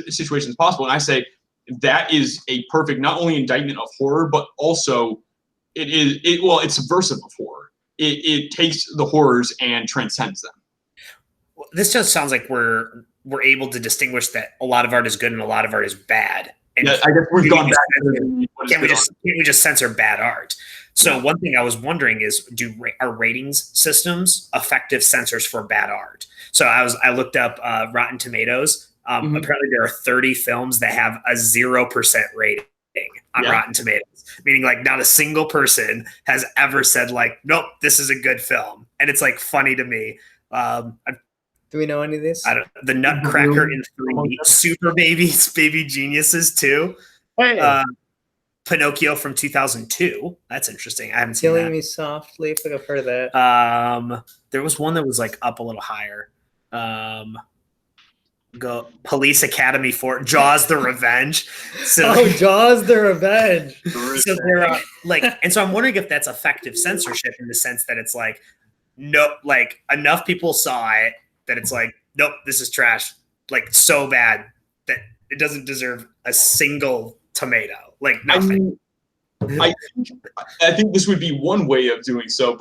situations possible, and I say that is a perfect not only indictment of horror, but also it's subversive of horror. It takes the horrors and transcends them. This just sounds like we're able to distinguish that a lot of art is good and a lot of art is bad. And yeah, I guess we've gone back. Can't we just censor bad art? So one thing I was wondering is, are ratings systems effective censors for bad art? So I looked up Rotten Tomatoes. Apparently there are 30 films that have a 0% rating on Rotten Tomatoes, meaning like not a single person has ever said like, nope, this is a good film. And it's like funny to me. Do we know any of these? I don't know. The Nutcracker in 3D, Super Babies, Baby Geniuses 2. Hey. Pinocchio from 2002. That's interesting. I haven't seen Killing that. Me Softly. I think I've heard of that. There was one that was like up a little higher. Police Academy 4, Jaws the Revenge. So, Jaws the Revenge. So there are like, and so I'm wondering if that's effective censorship in the sense that it's like, no, like enough people saw it that it's like, nope, this is trash, like so bad that it doesn't deserve a single tomato, like nothing. I think this would be one way of doing so,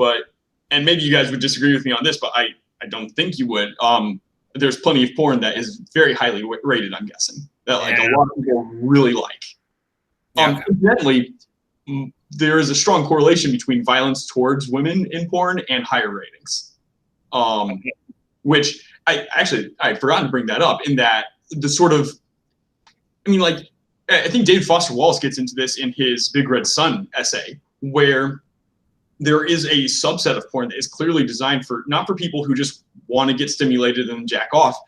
and maybe you guys would disagree with me on this, but I don't think you would. There's plenty of porn that is very highly rated, I'm guessing, that like a lot of people really like. Incidentally, there is a strong correlation between violence towards women in porn and higher ratings. Which I'd forgotten to bring that up in that the sort of, I mean, like, I think David Foster Wallace gets into this in his Big Red Sun essay, where there is a subset of porn that is clearly designed for, not for people who just want to get stimulated and jack off,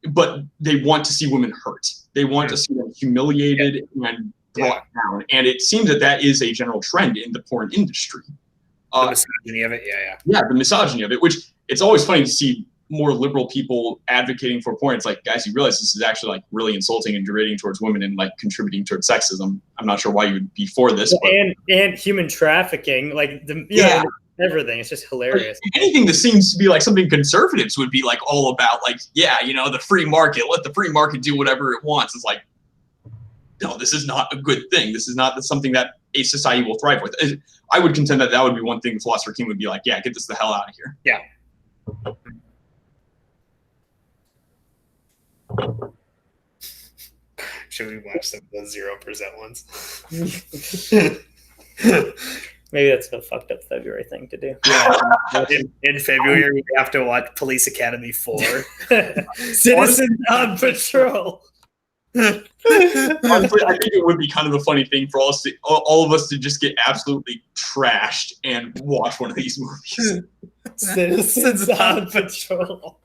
but they want to see women hurt. They want to see them humiliated and brought down. And it seems that that is a general trend in the porn industry. The misogyny of it, Yeah, the misogyny of it, which it's always funny to see more liberal people advocating for porn. It's like, guys, you realize this is actually like really insulting and degrading towards women and like contributing towards sexism. I'm not sure why you would be for this. But, and human trafficking, like everything. It's just hilarious. Like, anything that seems to be like something conservatives would be like all about, like, the free market, let the free market do whatever it wants. It's like, no, this is not a good thing. This is not something that a society will thrive with. I would contend that that would be one thing the Philosopher King would be like, get this the hell out of here. Yeah. Should we watch some of the 0% ones? Maybe that's a fucked up February thing to do. Yeah. In February, we have to watch Police Academy 4. Citizens on Patrol. Honestly, I think it would be kind of a funny thing for all of us to just get absolutely trashed and watch one of these movies. Citizens on Patrol.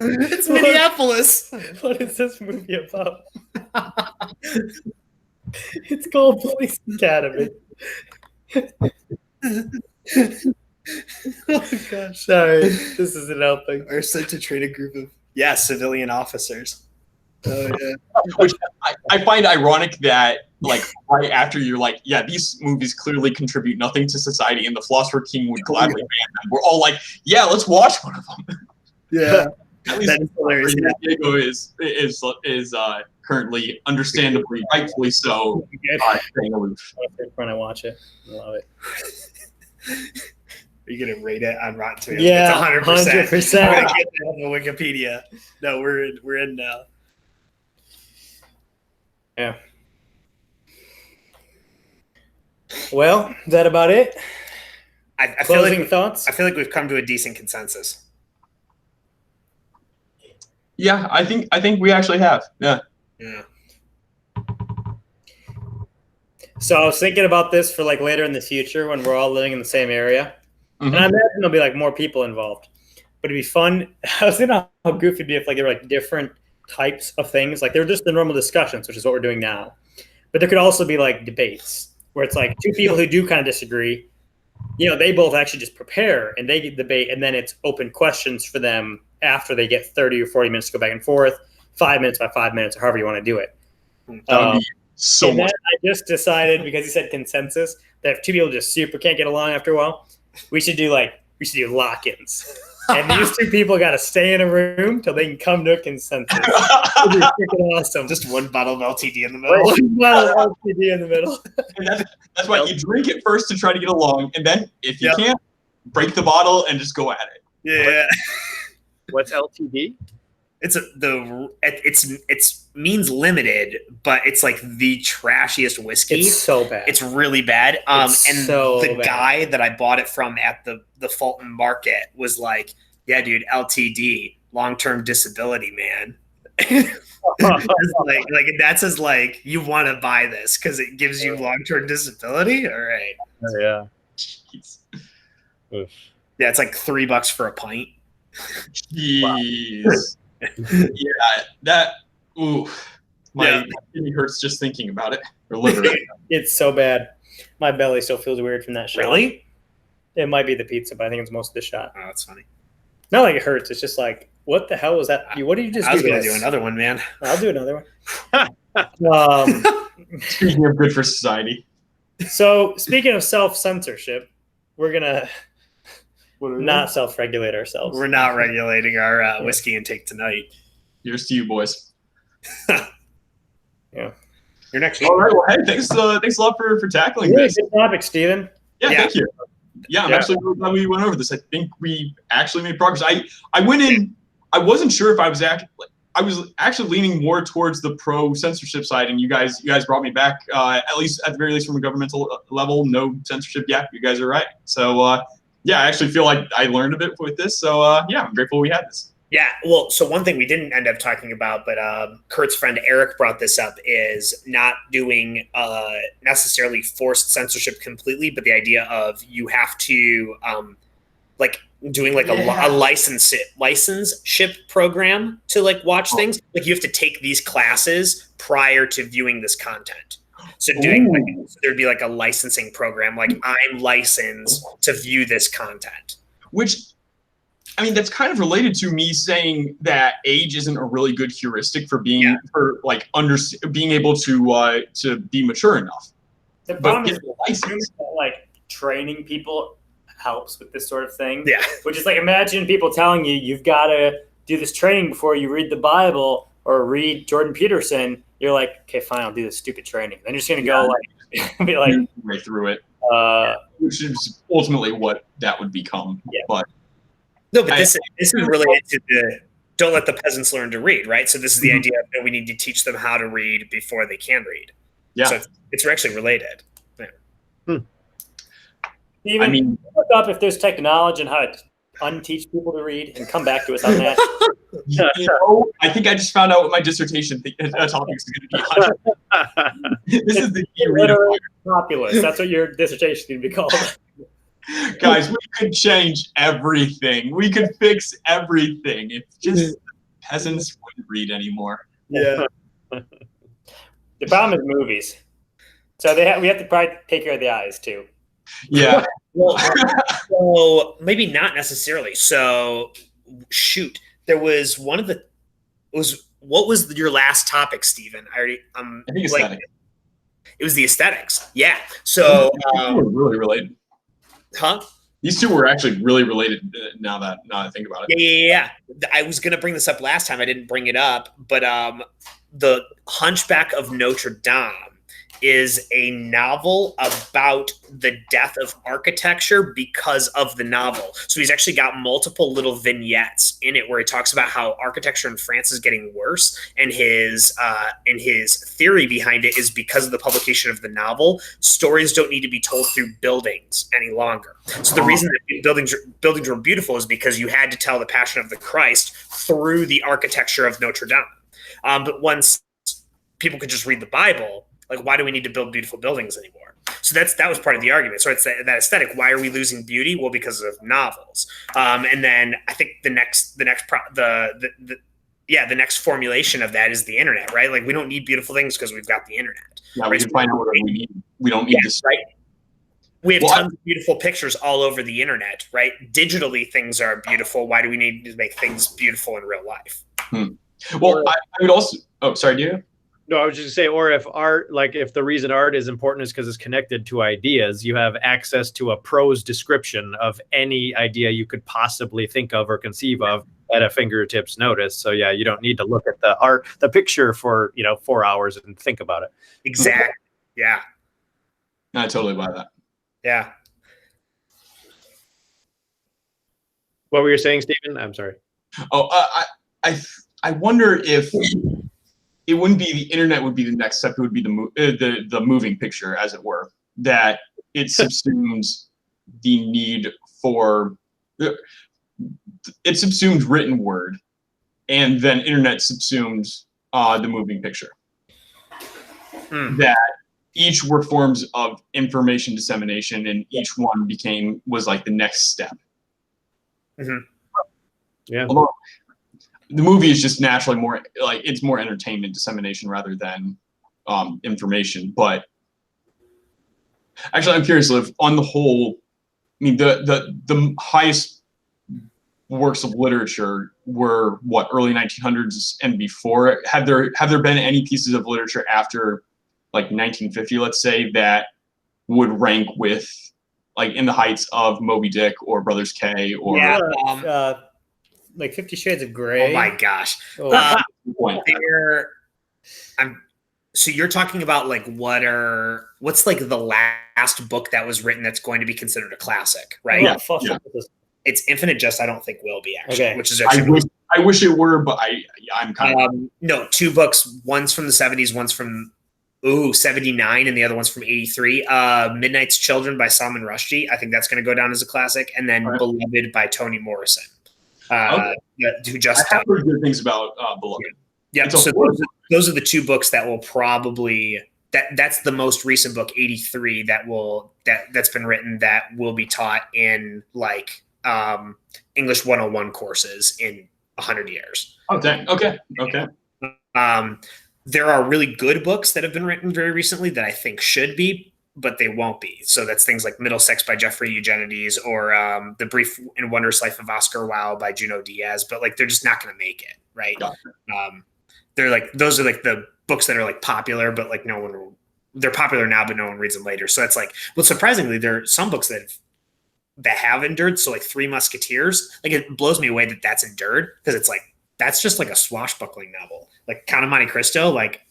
It's Minneapolis. What is this movie about? It's called Police Academy. Oh gosh, sorry, this isn't helping. Are sent to train a group of civilian officers. Oh yeah. Which I find ironic that like right after you're like, these movies clearly contribute nothing to society, and the Philosopher King would gladly ban them. We're all like, let's watch one of them. Yeah. At least Diego is currently, understandably, rightfully so, staying aloof. When I watch it, I love it. Are you gonna rate it on Rotten Tomatoes? Yeah, it's 100%. 100%. I'm gonna get that on Wikipedia. No, we're in now. Yeah. Well, is that about it? I feel Closing thoughts? I feel like we've come to a decent consensus. Yeah, I think we actually have. Yeah. Yeah. So I was thinking about this for like later in the future when we're all living in the same area. Mm-hmm. And I imagine there'll be like more people involved. But it'd be fun. I was thinking how goofy it'd be if like there were like different types of things. Like they're just the normal discussions, which is what we're doing now. But there could also be like debates where it's like two people who do kind of disagree. They both actually just prepare and they debate, and then it's open questions for them after they get 30 or 40 minutes to go back and forth, 5 minutes by 5 minutes, or however you want to do it. That would be so and much. then I just decided, because he said consensus, that if two people just super can't get along after a while, we should do lock-ins. And these two people got to stay in a room till they can come to a consensus. It'd be freaking awesome. Just one bottle of LTD in the middle. One bottle of LTD in the middle. And that's why you drink it first to try to get along, and then if you can't, break the bottle and just go at it. Yeah. What's LTD? It's means limited, but it's like the trashiest whiskey. It's so bad. It's really bad. Guy that I bought it from at the Fulton Market was like, "Yeah, dude, LTD, long-term disability, man." like that's as like, you want to buy this because it gives you long-term disability. All right. Oh, yeah. Jeez. Yeah, it's like $3 for a pint. Jeez. My kidney hurts just thinking about it. Or literally. It's so bad. My belly still feels weird from that shot. Really? It might be the pizza, but I think it's most of the shot. Oh, that's funny. Not like it hurts. It's just like, what the hell was that? What did you just do? I was going to do another one, man. I'll do another one. Speaking of good for society. So, speaking of self-censorship, we're going to not self-regulate ourselves. We're not regulating our whiskey intake tonight. Here's to you, boys. Yeah. Your next. All right. Well, hey, thanks a lot for tackling this. Good topic, Steven. Yeah, thank you. Yeah, I'm actually really glad we went over this. I think we actually made progress. I went in. I wasn't sure if I was actually leaning more towards the pro censorship side, and you guys brought me back. At the very least from a governmental level, no censorship. Yeah, you guys are right. So Yeah, I actually feel like I learned a bit with this. So yeah, I'm grateful we had this. Yeah, well, so one thing we didn't end up talking about, but Kurt's friend Eric brought this up, is not doing necessarily forced censorship completely, but the idea of you have to like doing like a licenseship program to like watch things. Like you have to take these classes prior to viewing this content. So so there'd be like a licensing program, like I'm licensed to view this content. Which, I mean, that's kind of related to me saying that age isn't a really good heuristic for being being able to be mature enough. The problem is that, like, training people helps with this sort of thing. Yeah. Which is like, imagine people telling you you've got to do this training before you read the Bible or read Jordan Peterson. You're like, okay, fine, I'll do this stupid training. Then you're just gonna go like be like right through it. Which is ultimately what that would become. Yeah. But no, but this is related to the don't let the peasants learn to read, right? So this is the idea that we need to teach them how to read before they can read. Yeah. So it's actually related. Yeah. Steven, I mean, look up if there's technology and how to unteach people to read and come back to us on that. I think I just found out what my dissertation topic is going to be on. This is the key reader populace. That's what your dissertation is going to be called. Guys, we could change everything. We could fix everything if just peasants wouldn't read anymore. Yeah. The problem is movies. So we have to probably take care of the eyes too. Yeah. Well, so maybe not necessarily. So shoot, there was one of the what was your last topic, Stephen? I think aesthetics. It was the aesthetics. Yeah. So were really related. Huh? These two were actually really related now that I think about it. Yeah. I was going to bring this up last time. I didn't bring it up, but The Hunchback of Notre Dame is a novel about the death of architecture because of the novel. So he's actually got multiple little vignettes in it where he talks about how architecture in France is getting worse, and his theory behind it is because of the publication of the novel, stories don't need to be told through buildings any longer. So the reason that buildings were beautiful is because you had to tell the Passion of the Christ through the architecture of Notre Dame. But once people could just read the Bible, like, why do we need to build beautiful buildings anymore? So that was part of the argument. So it's that aesthetic. Why are we losing beauty? Well, because of novels. And then I think the next formulation of that is the internet, right? Like, we don't need beautiful things because we've got the internet. Yeah, right? we can find out what we need. We don't need this. Right. We have tons of beautiful pictures all over the internet, right? Digitally, things are beautiful. Why do we need to make things beautiful in real life? Well, I would also. Oh, sorry, do you? No, I was just gonna say, or if art, like if the reason art is important is because it's connected to ideas, you have access to a prose description of any idea you could possibly think of or conceive of at a fingertips notice. So yeah, you don't need to look at the picture for 4 hours and think about it. Exactly. Yeah. I totally buy that. Yeah. What were you saying, Stephen? I'm sorry. Oh, I wonder if it wouldn't be the internet would be the next step. It would be the moving picture, as it were, that it subsumes the need for it subsumed written word, and then internet subsumed the moving picture. That each were forms of information dissemination, and each one was like the next step. Yeah. Although the movie is just naturally more like it's more entertainment dissemination rather than information. But actually, I'm curious, Liv, on the whole, I mean, the highest works of literature were what, early 1900s and before. Have there been any pieces of literature after like 1950, let's say, that would rank with like in the heights of Moby Dick or Brothers K or like 50 Shades of Grey? Oh my gosh. So you're talking about like what's like the last book that was written that's going to be considered a classic, right? Yeah. It's Infinite Jest. I don't think will be actually, Okay. Which is actually I wish it were, but I'm kind of no, 2 books. One's from the 70s. One's from Ooh, 79, and the other one's from 83. Midnight's Children by Salman Rushdie. I think that's going to go down as a classic. And then Beloved by Toni Morrison. Who just I have heard good things about Beloved. Yeah, so those are the two books that will probably that's the most recent book, 83, that's been written that will be taught in like English 101 courses in 100 years. Oh, dang. Okay. There are really good books that have been written very recently that I think should be, but they won't be. So that's things like Middlesex by Jeffrey Eugenides or The Brief and Wondrous Life of Oscar Wilde by Junot Diaz, but like they're just not going to make it, right? Gotcha. They're like those are like the books that are like popular, but like they're popular now, but no one reads them later. So that's like, well, surprisingly, there are some books that have endured. So like Three Musketeers, like it blows me away that that's endured because it's like that's just like a swashbuckling novel. Like Count of Monte Cristo, like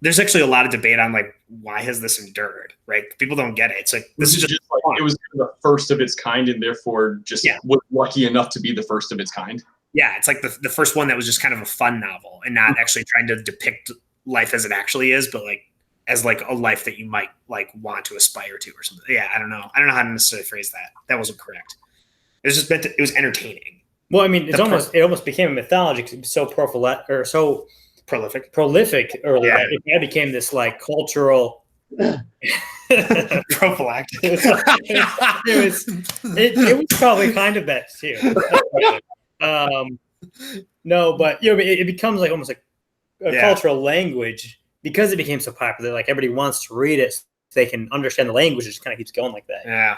there's actually a lot of debate on like why has this endured, right? People don't get it. It's like this is just like it was the first of its kind and therefore just was lucky enough to be the first of its kind. Yeah, it's like the first one that was just kind of a fun novel and not actually trying to depict life as it actually is, but like as like a life that you might like want to aspire to or something. Yeah, I don't know how to necessarily phrase that. That wasn't correct. It was just it was entertaining. Well, I mean, it almost became a mythology because it was so prolific early. Yeah. It became this like cultural prophylactic. It was probably kind of that too. No, but it becomes like almost like a cultural language because it became so popular. Like everybody wants to read it, so they can understand the language. It just kind of keeps going like that. Yeah.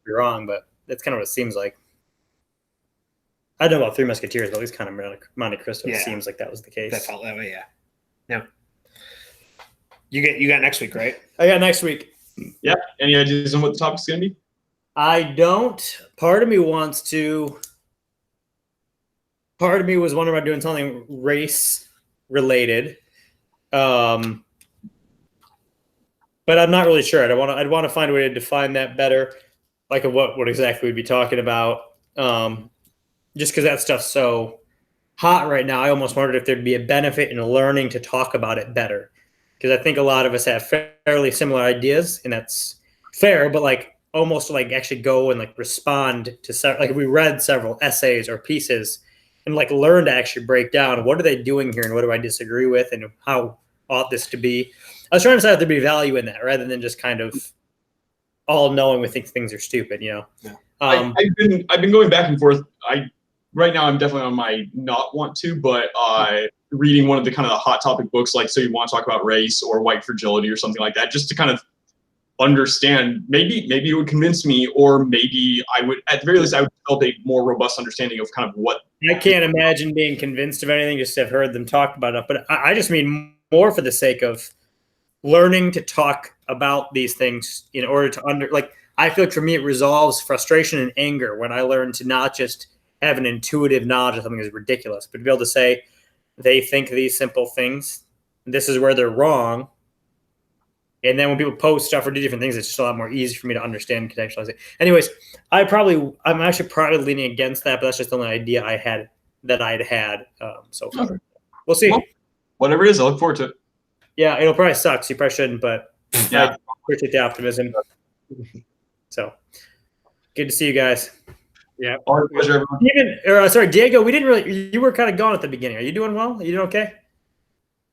You're wrong, but that's kind of what it seems like. I don't know about Three Musketeers, but at least kind of Monte Cristo seems like that was the case. That felt that way, yeah. No. You got next week, right? I got next week. Yeah. Any ideas on what the topic's gonna be? I don't. Part of me was wondering about doing something race related. But I'm not really sure. I'd want to find a way to define that better, like what exactly we'd be talking about. Just because that stuff's so hot right now, I almost wondered if there'd be a benefit in learning to talk about it better. Because I think a lot of us have fairly similar ideas, and that's fair. But like almost like actually go and like respond to like if we read several essays or pieces and like learn to actually break down what are they doing here and what do I disagree with and how ought this to be. I was trying to decide if there'd be value in that rather than just kind of all knowing we think things are stupid, Yeah. I've been going back and forth. Right now I'm definitely on my not want to, but reading one of the kind of the hot topic books, like So You Want to Talk About Race or White Fragility or something like that, just to kind of understand. Maybe it would convince me, or maybe I would, at the very least, I would develop a more robust understanding of kind of what. I can't imagine being convinced of anything, just to have heard them talk about it. But I just mean more for the sake of learning to talk about these things in order to I feel like for me it resolves frustration and anger when I learn to not just have an intuitive knowledge of something is ridiculous, but to be able to say they think these simple things, this is where they're wrong. And then when people post stuff or do different things, it's just a lot more easy for me to understand and contextualize it. Anyways, I'm actually probably leaning against that, but that's just the only idea I had so far. Okay. We'll see. Well, whatever it is, I look forward to it. Yeah, it'll probably suck. So you probably shouldn't, but yeah, I appreciate the optimism. So good to see you guys. Yeah. Our pleasure, everyone. Diego, you were kind of gone at the beginning. Are you doing well? Are you doing okay?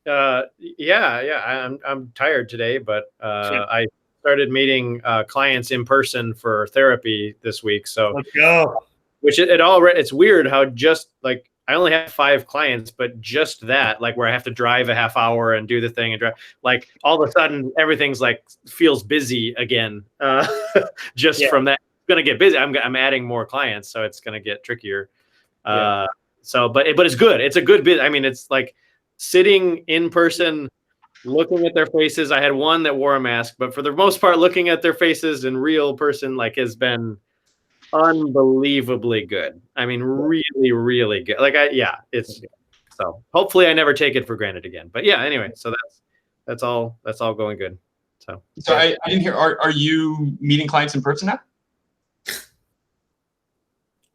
Yeah. I'm tired today, but I started meeting clients in person for therapy this week. So let's go. Which it's weird how just like I only have 5 clients, but just that, like where I have to drive a half hour and do the thing and drive, like all of a sudden everything's like feels busy again. From that, it's gonna get busy. I'm adding more clients, so it's gonna get trickier. But it's good. It's a good bit. I mean, it's like sitting in person, looking at their faces. I had one that wore a mask, but for the most part, looking at their faces in real person, like has been unbelievably good. I mean, really, really good. So hopefully I never take it for granted again. But yeah, anyway, so that's all going good. So I didn't hear. Are you meeting clients in person now?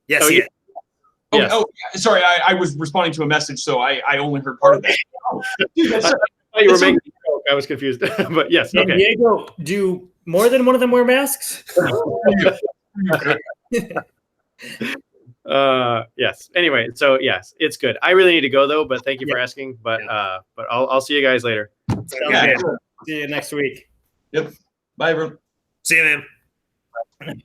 Yes. Oh, yeah. Yes. Sorry. I was responding to a message, so I only heard part of that. I thought you were making a joke. I was confused, but yes. San Okay. Diego, do more than one of them wear masks? Yes. Anyway, so yes, it's good. I really need to go though, but thank you for Yeah. asking. But I'll see you guys later. Sounds Yeah, good. cool. See you next week. Yep. Bye, everyone. See you, man.